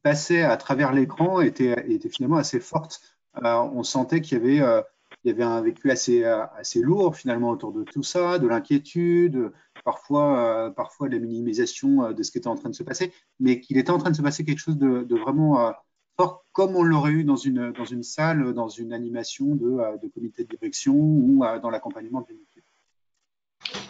passait à travers l'écran était finalement assez forte. On sentait qu'il y avait un vécu assez lourd finalement autour de tout ça, de l'inquiétude, parfois de la minimisation de ce qui était en train de se passer, mais qu'il était en train de se passer quelque chose de vraiment fort, comme on l'aurait eu dans une salle, dans une animation de comité de direction ou dans l'accompagnement d'une équipe.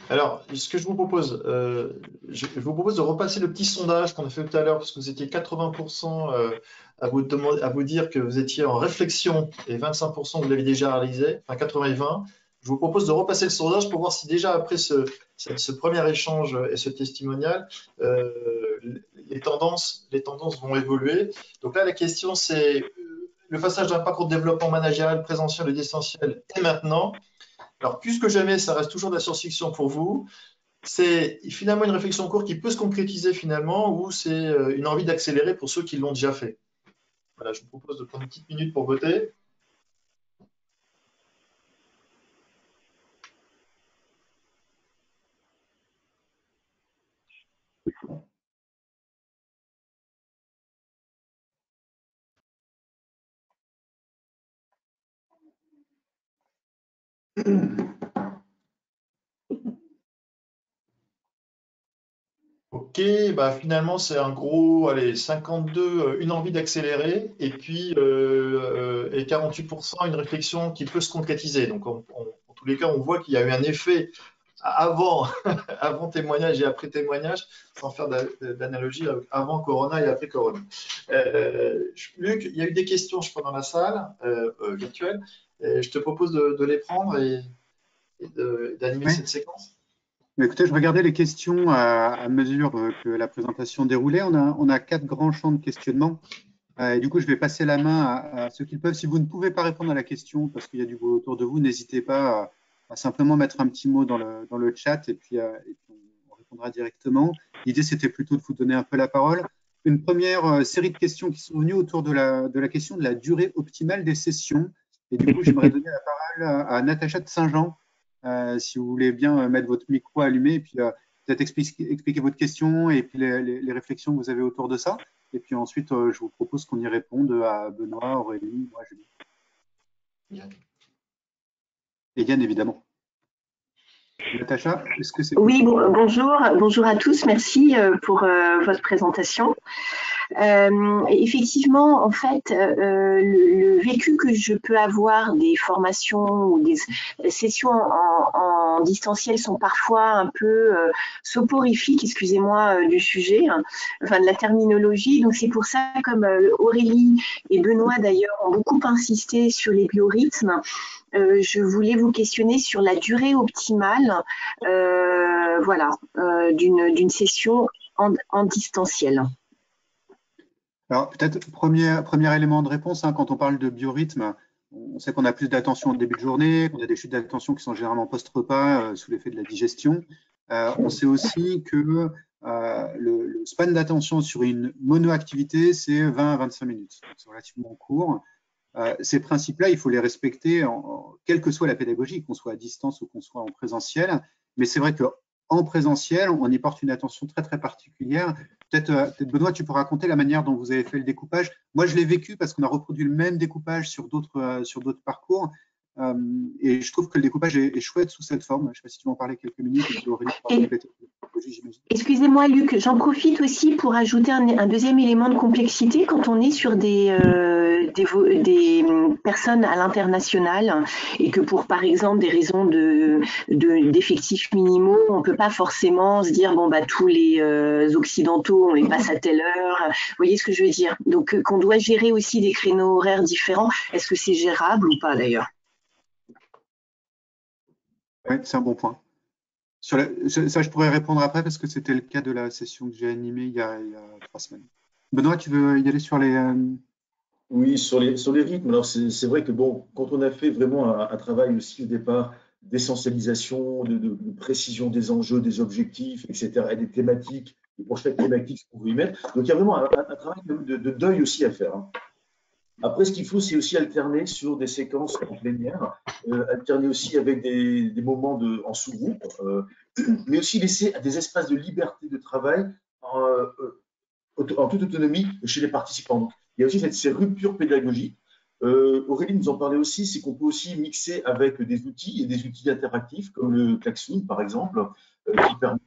Alors, ce que je vous propose, je vous propose de repasser le petit sondage qu'on a fait tout à l'heure, parce que vous étiez 80% à vous dire que vous étiez en réflexion et 25% vous l'avez déjà réalisé, enfin 80 et 20. Je vous propose de repasser le sondage pour voir si déjà après ce premier échange et ce testimonial, les tendances vont évoluer. Donc là, la question c'est le passage d'un parcours de développement managérial présentiel et distanciel et maintenant. Alors, plus que jamais, ça reste toujours de la science-fiction pour vous. C'est finalement une réflexion courte qui peut se concrétiser finalement, ou c'est une envie d'accélérer pour ceux qui l'ont déjà fait. Voilà, je vous propose de prendre une petite minute pour voter. Ok, bah finalement c'est un gros, allez, 52, une envie d'accélérer, et puis et 48% une réflexion qui peut se concrétiser. Donc en tous les cas, on voit qu'il y a eu un effet avant, avant témoignage et après témoignage, sans faire d'analogie avant Corona et après Corona. Luc, il y a eu des questions, je crois, dans la salle virtuelle. Je te propose de les prendre et d'animer cette séquence. Mais écoutez, je regardais les questions à mesure que la présentation déroulait. On a 4 grands champs de questionnement. Et du coup, je vais passer la main à ceux qui le peuvent. Si vous ne pouvez pas répondre à la question parce qu'il y a du bruit autour de vous, n'hésitez pas à simplement mettre un petit mot dans le chat et puis on répondra directement. L'idée, c'était plutôt de vous donner un peu la parole. Une première série de questions qui sont venues autour de la question de la durée optimale des sessions. Et du coup, j'aimerais donner la parole à Natacha de Saint-Jean. Si vous voulez bien mettre votre micro allumé et puis peut-être expliquer votre question et puis les réflexions que vous avez autour de ça. Et puis ensuite, je vous propose qu'on y réponde à Benoît, Aurélie, moi, Julie. Et Yann, évidemment. Natacha, est-ce que c'est... Oui, bonjour à tous, merci pour votre présentation. Effectivement, en fait, le vécu que je peux avoir des formations ou des sessions en distanciel sont parfois un peu soporifiques, excusez-moi du sujet, enfin de la terminologie. Donc c'est pour ça, comme Aurélie et Benoît d'ailleurs ont beaucoup insisté sur les biorhythmes, je voulais vous questionner sur la durée optimale d'une session en distanciel. Alors, peut-être premier élément de réponse, quand on parle de biorhythme, on sait qu'on a plus d'attention au début de journée, qu'on a des chutes d'attention qui sont généralement post-repas sous l'effet de la digestion. On sait aussi que le span d'attention sur une monoactivité, c'est 20 à 25 minutes. C'est relativement court. Ces principes-là, il faut les respecter, quelle que soit la pédagogie, qu'on soit à distance ou qu'on soit en présentiel. Mais c'est vrai qu'en présentiel, on y porte une attention très, très particulière, Peut-être Benoît, tu peux raconter la manière dont vous avez fait le découpage. Moi, je l'ai vécu parce qu'on a reproduit le même découpage sur d'autres parcours. Et je trouve que le découpage est chouette sous cette forme. Je ne sais pas si tu veux en parler quelques minutes. Et puis Aurélie pourra compléter. Excusez-moi, Luc, j'en profite aussi pour ajouter un deuxième élément de complexité quand on est sur des personnes à l'international et que pour, par exemple, des raisons d'effectifs minimaux, on ne peut pas forcément se dire, bon, bah, tous les Occidentaux, on les passe à telle heure. Vous voyez ce que je veux dire? Donc, qu'on doit gérer aussi des créneaux horaires différents. Est-ce que c'est gérable ou pas, d'ailleurs? Oui, c'est un bon point. Ça, je pourrais répondre après parce que c'était le cas de la session que j'ai animée il y a 3 semaines. Benoît, tu veux y aller sur les… Oui, sur les rythmes. Alors, c'est vrai que bon, quand on a fait vraiment un travail aussi au départ d'essentialisation, de précision des enjeux, des objectifs, etc., et des thématiques, et pour chaque thématique, ce qu'on veut y mettre. Donc, il y a vraiment un travail de deuil aussi à faire, hein. Après, ce qu'il faut, c'est aussi alterner sur des séquences en plénière, alterner aussi avec des moments en sous-groupe, mais aussi laisser des espaces de liberté de travail en toute autonomie chez les participants. Donc, il y a aussi ces ruptures pédagogiques. Aurélie nous en parlait aussi, c'est qu'on peut aussi mixer avec des outils et des outils interactifs comme le Klaxoon, par exemple, qui permet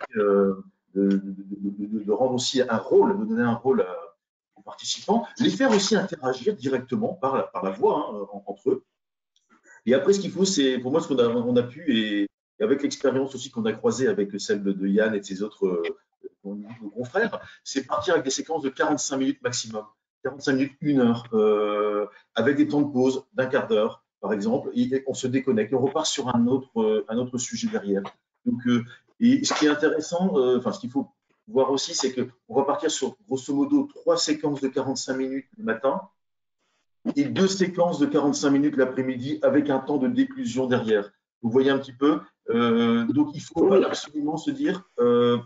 de rendre aussi un rôle, de donner un rôle aux participants, les faire aussi interagir directement par la voix, hein, entre eux. Et après, ce qu'il faut, c'est, pour moi, ce qu'on a pu, et avec l'expérience aussi qu'on a croisée avec celle de Yann et de ses autres nos confrères, c'est partir avec des séquences de 45 minutes maximum, 45 minutes, 1 heure, avec des temps de pause d'un quart d'heure, par exemple, et on se déconnecte, et on repart sur un autre sujet derrière. Donc, et ce qui est intéressant, enfin, ce qu'il faut voir aussi, c'est qu'on va partir sur, grosso modo, 3 séquences de 45 minutes le matin, et 2 séquences de 45 minutes l'après-midi avec un temps de déclusion derrière. Vous voyez un petit peu. Donc, il faut absolument se dire, il ne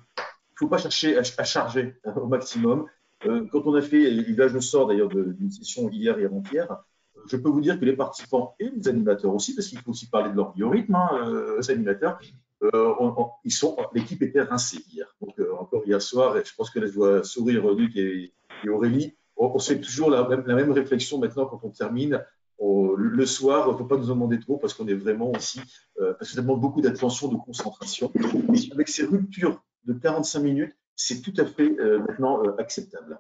faut pas chercher à charger au maximum. Quand on a fait, et là je sors d'ailleurs d'une session hier et avant-hier, je peux vous dire que les participants et les animateurs aussi, parce qu'il faut aussi parler de leur biorhythme, hein, les animateurs, l'équipe était rincée hier. Donc encore hier soir, et je pense que là je vois sourire Luc et Aurélie, on se fait toujours la même réflexion maintenant quand on termine. Le soir, il ne faut pas nous en demander trop parce qu'on est vraiment aussi, parce que ça demande beaucoup d'attention, de concentration. Et avec ces ruptures de 45 minutes, c'est tout à fait maintenant acceptable.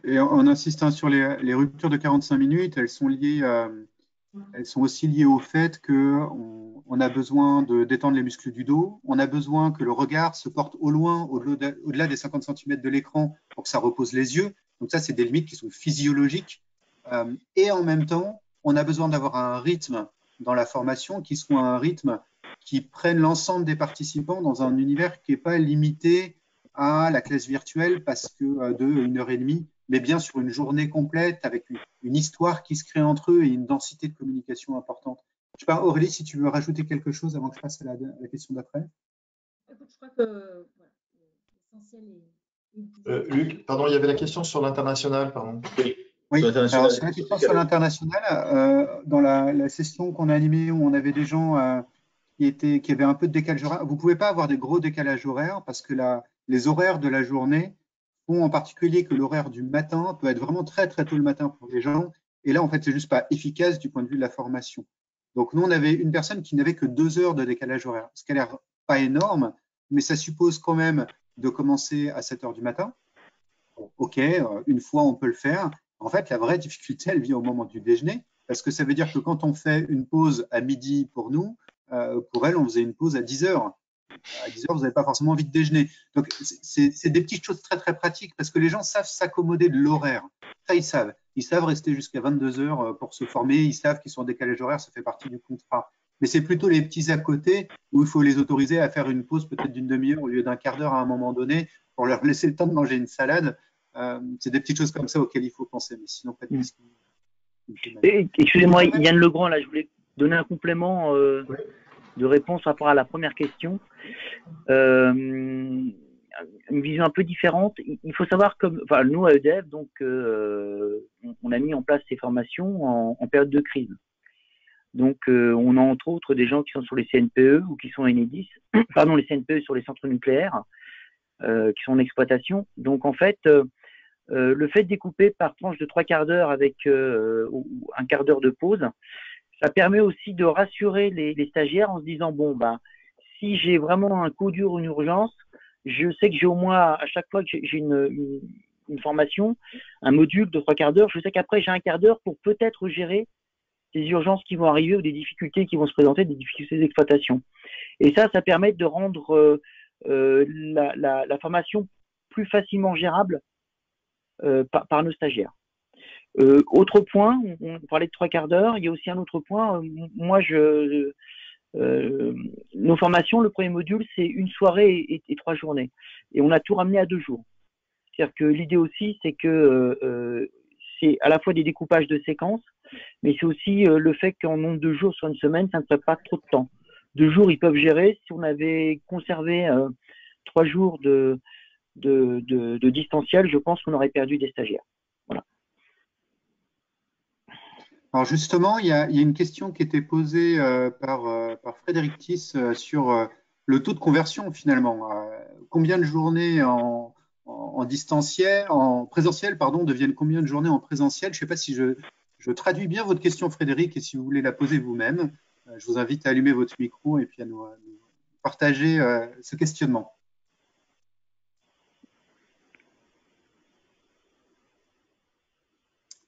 Et en insistant sur les ruptures de 45 minutes, elles sont aussi liées au fait qu'on a besoin de détendre les muscles du dos, on a besoin que le regard se porte au loin, au-delà des 50 cm de l'écran pour que ça repose les yeux. Donc ça, c'est des limites qui sont physiologiques. Et en même temps, on a besoin d'avoir un rythme dans la formation qui soit un rythme qui prenne l'ensemble des participants dans un univers qui n'est pas limité à la classe virtuelle parce que de 1h30, mais bien sur une journée complète avec une histoire qui se crée entre eux et une densité de communication importante. Je ne sais pas, Aurélie, si tu veux rajouter quelque chose avant que je passe à la question d'après. Je crois que l'essentiel est… Luc, pardon, il y avait la question sur l'international, pardon. Oui, alors sur la question sur l'international, dans la session qu'on a animée où on avait des gens qui avaient un peu de décalage horaire, vous ne pouvez pas avoir des gros décalages horaires parce que les horaires de la journée font en particulier que l'horaire du matin peut être vraiment très très tôt le matin pour les gens. Et là, en fait, c'est juste pas efficace du point de vue de la formation. Donc, nous, on avait une personne qui n'avait que 2 heures de décalage horaire, ce qui n'a l'air pas énorme, mais ça suppose quand même de commencer à 7 heures du matin. OK, une fois, on peut le faire. En fait, la vraie difficulté, elle vient au moment du déjeuner, parce que ça veut dire que quand on fait une pause à midi pour nous, pour elle, on faisait une pause à 10 heures. À 10 heures, vous n'avez pas forcément envie de déjeuner. Donc, c'est des petites choses très, très pratiques parce que les gens savent s'accommoder de l'horaire. Ça, ils savent. Ils savent rester jusqu'à 22 heures pour se former. Ils savent qu'ils sont en décalage horaire. Ça fait partie du contrat. Mais c'est plutôt les petits à côté où il faut les autoriser à faire une pause peut-être d'une demi-heure au lieu d'un quart d'heure à un moment donné pour leur laisser le temps de manger une salade. C'est des petites choses comme ça auxquelles il faut penser. Mais sinon, pas de question. Excusez-moi, Yann Legrand, là, je voulais donner un complément de réponse par rapport à la première question. Une vision un peu différente. Il faut savoir, nous à EDF, donc, on a mis en place ces formations en période de crise. Donc, on a entre autres des gens qui sont sur les CNPE ou qui sont Enedis, les CNPE sur les centres nucléaires, qui sont en exploitation. Donc en fait, le fait de découper par tranche de 3 quarts d'heure avec un quart d'heure de pause, ça permet aussi de rassurer les stagiaires en se disant bon ben si j'ai vraiment un coup dur ou une urgence, je sais que j'ai au moins à chaque fois que j'ai une formation, un module de 3 quarts d'heure, je sais qu'après j'ai un quart d'heure pour peut-être gérer des urgences qui vont arriver ou des difficultés qui vont se présenter, des difficultés d'exploitation. Et ça permet de rendre la formation plus facilement gérable par nos stagiaires. Autre point, on parlait de 3 quarts d'heure, il y a aussi un autre point. Moi, nos formations, le premier module, c'est une soirée et 3 journées. Et on a tout ramené à 2 jours. C'est-à-dire que l'idée aussi, c'est que c'est à la fois des découpages de séquences, mais c'est aussi le fait qu'en nombre de jours sur une semaine, ça ne ferait pas trop de temps. 2 jours, ils peuvent gérer. Si on avait conservé 3 jours de distanciel, je pense qu'on aurait perdu des stagiaires. Voilà. Alors justement, il y a une question qui était posée par Frédéric Tiss sur le taux de conversion finalement. Combien de journées en distanciel, en présentiel, pardon, deviennent combien de journées en présentiel? Je ne sais pas si je traduis bien votre question, Frédéric, et si vous voulez la poser vous-même, je vous invite à allumer votre micro et puis à nous partager ce questionnement.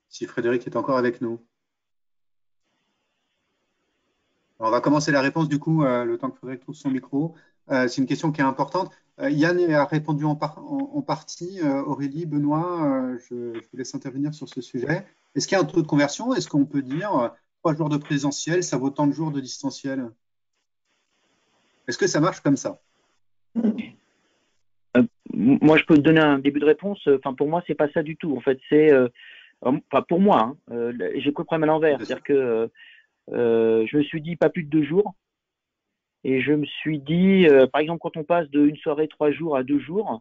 Si Frédéric est encore avec nous. Alors, on va commencer la réponse du coup, le temps que Frédéric trouve son micro. C'est une question qui est importante. Yann a répondu en partie. Aurélie, Benoît, je vous laisse intervenir sur ce sujet. Est-ce qu'il y a un taux de conversion? Est-ce qu'on peut dire 3 jours de présentiel, ça vaut tant de jours de distanciel? Est-ce que ça marche comme ça? Moi, je peux te donner un début de réponse. Enfin, pour moi, c'est pas ça du tout. En fait, c'est, enfin, pour moi, j'ai que le problème à l'envers. C'est-à-dire que je me suis dit pas plus de 2 jours. Et je me suis dit, par exemple, quand on passe d'une soirée 3 jours à 2 jours,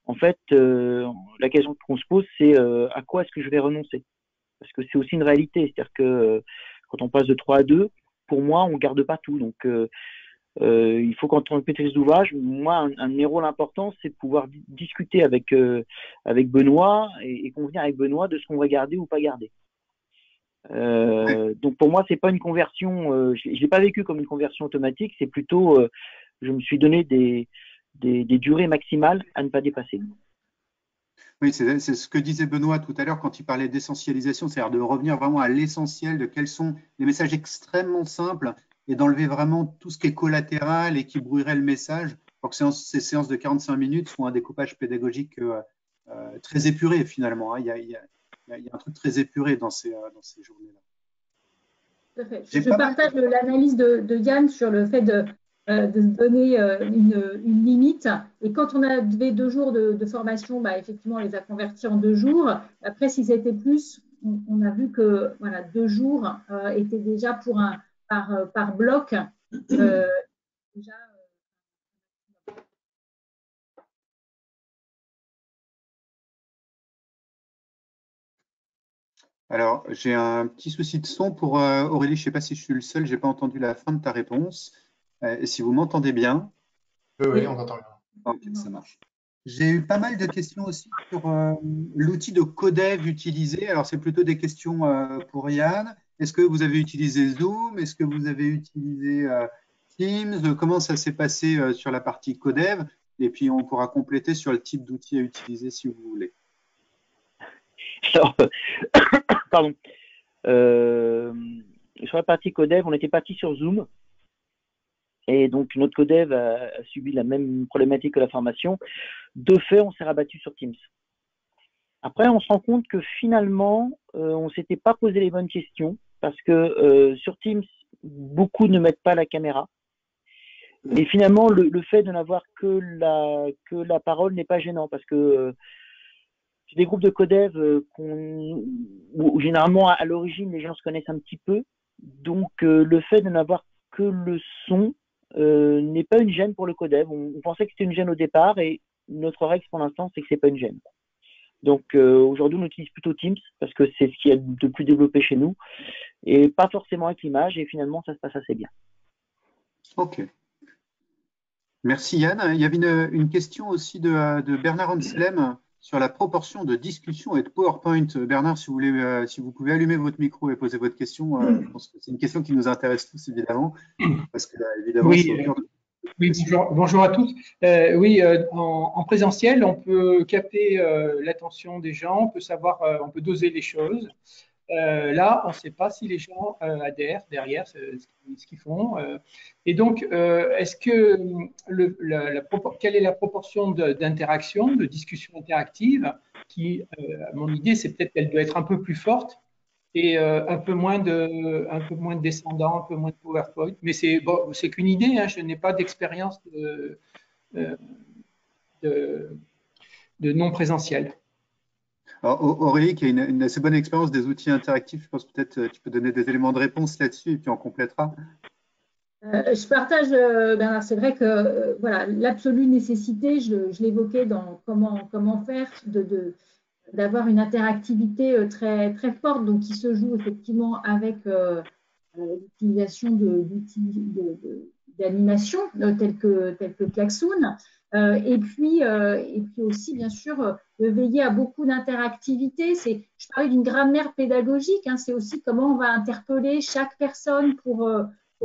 en fait, la question qu'on se pose, c'est à quoi est-ce que je vais renoncer? Parce que c'est aussi une réalité. C'est-à-dire que quand on passe de 3 à 2, pour moi, on garde pas tout. Donc, il faut quand on maîtrise l'ouvrage, moi, un de mes rôles importants, c'est de pouvoir discuter avec Benoît et convenir avec Benoît de ce qu'on va garder ou pas garder. Donc pour moi, c'est pas une conversion. Je l'ai pas vécu comme une conversion automatique. C'est plutôt, je me suis donné des durées maximales à ne pas dépasser. Oui, c'est ce que disait Benoît tout à l'heure quand il parlait d'essentialisation, c'est-à-dire de revenir vraiment à l'essentiel de quels sont les messages extrêmement simples et d'enlever vraiment tout ce qui est collatéral et qui brouillerait le message pour que ces séances de 45 minutes soient un découpage pédagogique très épuré finalement. Il y a un truc très épuré dans ces journées-là. Tout à fait. Je partage l'analyse de Yann sur le fait de se donner une limite. Et quand on avait 2 jours de formation, bah, effectivement, on les a convertis en 2 jours. Après, si c'était plus, on a vu que voilà, 2 jours étaient déjà pour par bloc. Déjà, Alors, j'ai un petit souci de son pour Aurélie. Je ne sais pas si je suis le seul, je n'ai pas entendu la fin de ta réponse. Et si vous m'entendez bien? Oui, on entend bien. Ok, ça marche. J'ai eu pas mal de questions aussi sur l'outil de Codev utilisé. Alors, c'est plutôt des questions pour Yann. Est-ce que vous avez utilisé Zoom? Est-ce que vous avez utilisé Teams? Comment ça s'est passé sur la partie Codev? Et puis, on pourra compléter sur le type d'outil à utiliser si vous voulez. Alors, pardon. Sur la partie Codev, on était parti sur Zoom. Et donc, notre Codev a subi la même problématique que la formation. De fait, on s'est rabattu sur Teams. Après, on se rend compte que finalement, on ne s'était pas posé les bonnes questions parce que sur Teams, beaucoup ne mettent pas la caméra. Et finalement, le fait de n'avoir que la parole n'est pas gênant parce que c'est des groupes de Codev où généralement, à l'origine, les gens se connaissent un petit peu. Donc, le fait de n'avoir que le son n'est pas une gêne pour le Codev. On pensait que c'était une gêne au départ et notre règle pour l'instant, c'est que c'est pas une gêne. Donc, aujourd'hui, on utilise plutôt Teams parce que c'est ce qui est de plus développé chez nous et pas forcément avec l'image et finalement, ça se passe assez bien. Ok. Merci Yann. Il y avait une question aussi de Bernard Anselm sur la proportion de discussion et de PowerPoint. Bernard, si vous voulez, si vous pouvez allumer votre micro et poser votre question, je pense que c'est une question qui nous intéresse tous évidemment, parce que évidemment Oui, c'est au cœur de oui, bonjour à tous. Oui, en présentiel, on peut capter l'attention des gens, on peut savoir, on peut doser les choses. Là, on ne sait pas si les gens adhèrent derrière ce qu'ils font. Et donc, est-ce que quelle est la proportion d'interaction, de discussion interactive qui, mon idée, c'est peut-être qu'elle doit être un peu plus forte et un peu moins de descendant, un peu moins de PowerPoint. Mais c'est bon, c'est qu'une idée, hein, je n'ai pas d'expérience euh, de, de non présentiel. Alors, Aurélie, qui a une assez bonne expérience des outils interactifs, je pense peut-être tu peux donner des éléments de réponse là-dessus et puis on complétera. Je partage, Bernard, c'est vrai que voilà, l'absolue nécessité, je l'évoquais dans comment faire d'avoir une interactivité très, très forte, donc qui se joue effectivement avec l'utilisation d'outils d'animation tels que Klaxoon. Et puis aussi, bien sûr, de veiller à beaucoup d'interactivité. Je parlais d'une grammaire pédagogique, hein, c'est aussi comment on va interpeller chaque personne pour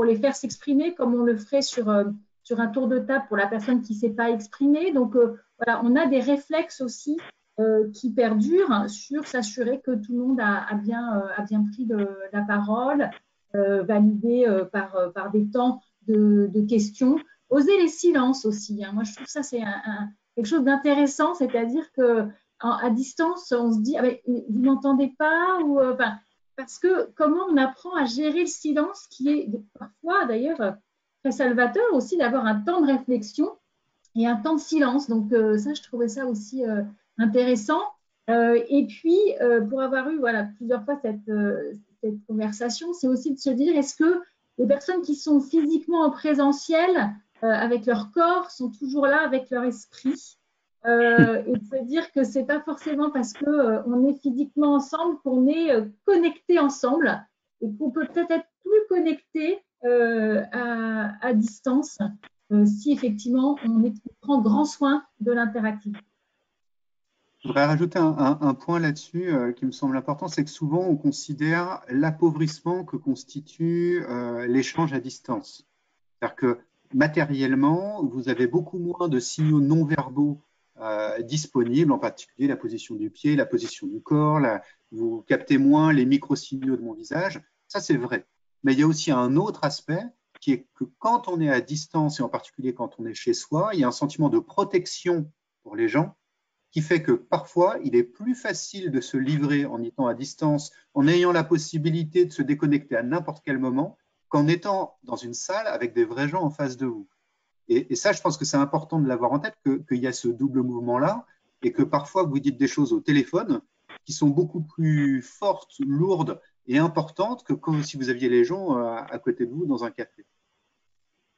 les faire s'exprimer, comme on le ferait sur un tour de table pour la personne qui ne s'est pas exprimée. Donc, voilà, on a des réflexes aussi qui perdurent sur s'assurer que tout le monde a bien pris la parole, validé par des temps de questions. Oser les silences aussi, hein. Moi, je trouve ça, c'est quelque chose d'intéressant, c'est-à-dire qu'à distance, on se dit, ah, mais, vous n'entendez pas ou, parce que comment on apprend à gérer le silence qui est parfois, d'ailleurs, très salvateur aussi d'avoir un temps de réflexion et un temps de silence. Donc, ça, je trouvais ça aussi intéressant. Et puis, pour avoir eu voilà, plusieurs fois cette conversation, c'est aussi de se dire, est-ce que les personnes qui sont physiquement en présentiel avec leur corps sont toujours là avec leur esprit et de se dire que c'est pas forcément parce qu'on est physiquement ensemble qu'on est connecté ensemble et qu'on peut peut-être être plus connecté à distance si effectivement on prend grand soin de l'interactivité. Je voudrais rajouter un point là-dessus qui me semble important, c'est que souvent on considère l'appauvrissement que constitue l'échange à distance. C'est-à-dire que matériellement, vous avez beaucoup moins de signaux non verbaux disponibles, en particulier la position du pied, la position du corps, vous captez moins les micro-signaux de mon visage. Ça, c'est vrai. Mais il y a aussi un autre aspect qui est que quand on est à distance, et en particulier quand on est chez soi, il y a un sentiment de protection pour les gens qui fait que parfois, il est plus facile de se livrer en étant à distance, en ayant la possibilité de se déconnecter à n'importe quel moment, qu'en étant dans une salle avec des vrais gens en face de vous. Et ça, je pense que c'est important de l'avoir en tête, qu'il y a ce double mouvement-là, et que parfois, vous dites des choses au téléphone qui sont beaucoup plus fortes, lourdes et importantes que comme si vous aviez les gens à côté de vous dans un café.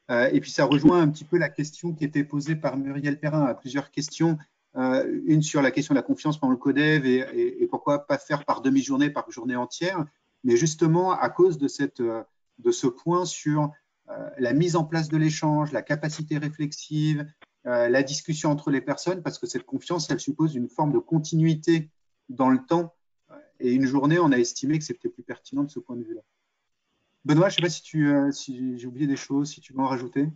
Et puis, ça rejoint un petit peu la question qui était posée par Muriel Perrin, à plusieurs questions. Une sur la question de la confiance pendant le codev et pourquoi pas faire par demi-journée, par journée entière, mais justement à cause de ce point sur la mise en place de l'échange, la capacité réflexive, la discussion entre les personnes, parce que cette confiance, elle suppose une forme de continuité dans le temps. Et une journée, on a estimé que c'était plus pertinent de ce point de vue-là. Benoît, je ne sais pas si j'ai oublié des choses, si tu veux en rajouter.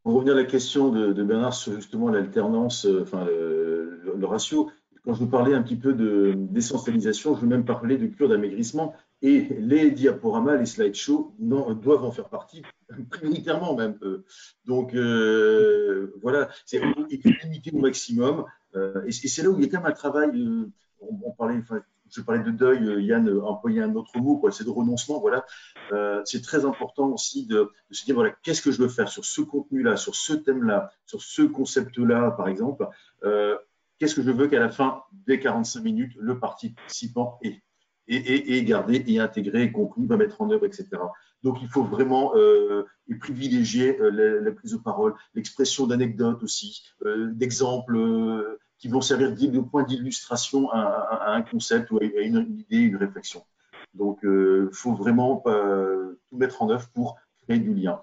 Pour revenir à la question de Bernard sur justement l'alternance, enfin le ratio, quand je vous parlais un petit peu de décentralisation, je veux même parler de cure d'amaigrissement et les diaporamas, les slideshows doivent en faire partie, prioritairement même. Donc voilà, c'est limité au maximum. Et c'est là où il y a quand même un travail, on parlait, enfin, je parlais de deuil, Yann employait un autre mot, c'est de renoncement, voilà. C'est très important aussi de se dire, voilà, qu'est-ce que je veux faire sur ce contenu-là, sur ce thème-là, sur ce concept-là, par exemple. Qu'est-ce que je veux qu'à la fin des 45 minutes, le participant ait gardé et intégré, et conclu, va mettre en œuvre, etc. Donc, il faut vraiment privilégier la prise de parole, l'expression d'anecdotes aussi, d'exemples qui vont servir de point d'illustration à un concept ou à une idée, une réflexion. Donc, il faut vraiment tout mettre en œuvre pour créer du lien.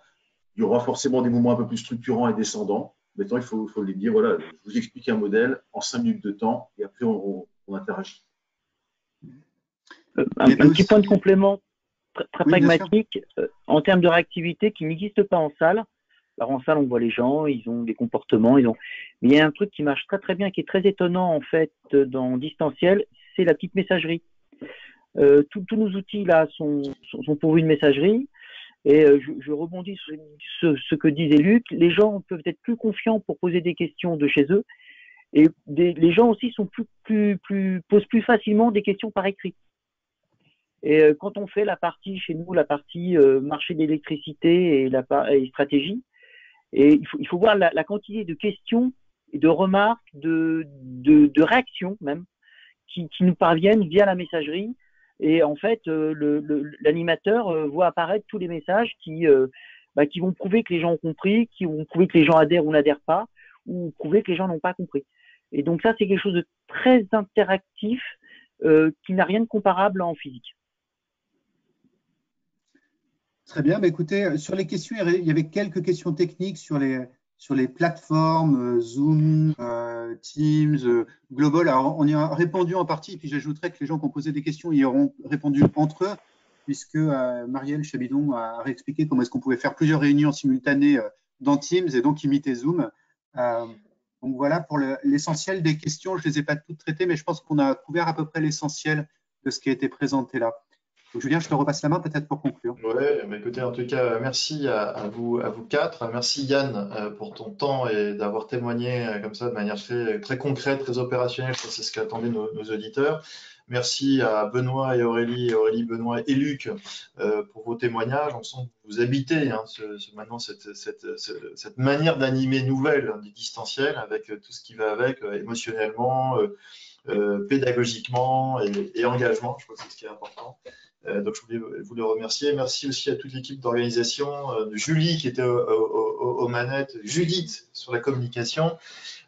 Il y aura forcément des moments un peu plus structurants et descendants. Maintenant, il faut les dire, voilà, je vous explique un modèle en 5 minutes de temps et après, on interagit. Un petit point de complément très Oui, pragmatique en termes de réactivité qui n'existe pas en salle. Alors en salle, on voit les gens, ils ont des comportements, mais il y a un truc qui marche très très bien, qui est très étonnant en fait dans distanciel, c'est la petite messagerie. Tous nos outils là sont pourvus de messagerie. Et je rebondis sur ce que disait Luc. Les gens peuvent être plus confiants pour poser des questions de chez eux. Et les gens aussi posent plus facilement des questions par écrit. Et quand on fait la partie chez nous, la partie marché d'électricité et stratégie, et il faut voir la quantité de questions et de remarques, de réactions même, qui nous parviennent via la messagerie. Et en fait, l'animateur voit apparaître tous les messages qui vont prouver que les gens ont compris, qui vont prouver que les gens adhèrent ou n'adhèrent pas, ou prouver que les gens n'ont pas compris. Et donc ça, c'est quelque chose de très interactif qui n'a rien de comparable en physique. Très bien. Bah, écoutez, sur les questions, il y avait quelques questions techniques sur les plateformes Zoom, Teams, Global. Alors, on y a répondu en partie, et puis j'ajouterais que les gens qui ont posé des questions y auront répondu entre eux, puisque Marielle Chabidon a réexpliqué comment est-ce qu'on pouvait faire plusieurs réunions simultanées dans Teams et donc imiter Zoom. Donc voilà, pour l'essentiel des questions, je ne les ai pas toutes traitées, mais je pense qu'on a couvert à peu près l'essentiel de ce qui a été présenté là. Donc, Julien, je te repasse la main peut-être pour conclure. Oui, écoutez, en tout cas, merci à vous quatre. Merci Yann pour ton temps et d'avoir témoigné comme ça de manière très concrète, très opérationnelle. Je pense que c'est ce qu'attendaient nos auditeurs. Merci à Benoît et Aurélie, Benoît et Luc pour vos témoignages. On sent que vous habitez maintenant cette manière d'animer nouvelle du distanciel avec tout ce qui va avec émotionnellement, pédagogiquement et engagement. Je crois que c'est ce qui est important. Donc, je voulais vous le remercier. Merci aussi à toute l'équipe d'organisation, de Julie qui était aux manettes, Judith sur la communication.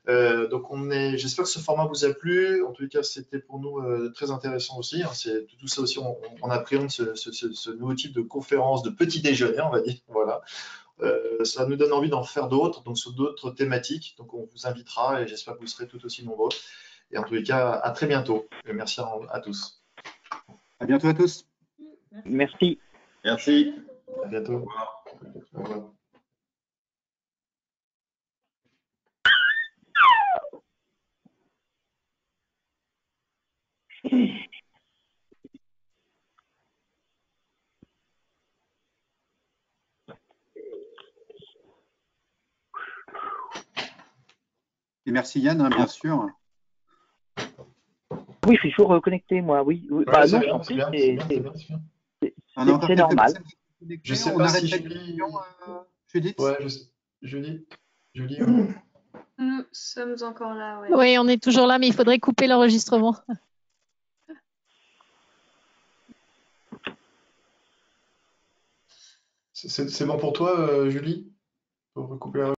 Donc, j'espère que ce format vous a plu. En tout cas, c'était pour nous très intéressant aussi. Hein. C'est tout ça aussi, on appréhende ce nouveau type de conférence, de petit déjeuner, on va dire. Voilà. Ça nous donne envie d'en faire d'autres, donc sur d'autres thématiques. Donc, on vous invitera et j'espère que vous serez tout aussi nombreux. Et en tous les cas, à très bientôt. Et merci à tous. À bientôt à tous. Merci. Merci. À bientôt. Au revoir. Au revoir. Et merci Yann, hein, bien sûr. Oui, je suis toujours connecté, moi. Oui. Ouais, Bah, c'est non, bien, en c'est plus, bien, c'est bien, c'est bien, c'est bien. On a encore c'est quelques normal. personnes qui sont connectées. Je sais On pas arrête si la Julie. question, Judith. Ouais, Julie. Nous sommes encore là, ouais. Oui, on est toujours là, mais il faudrait couper l'enregistrement. C'est bon pour toi, Julie? Pour recouper la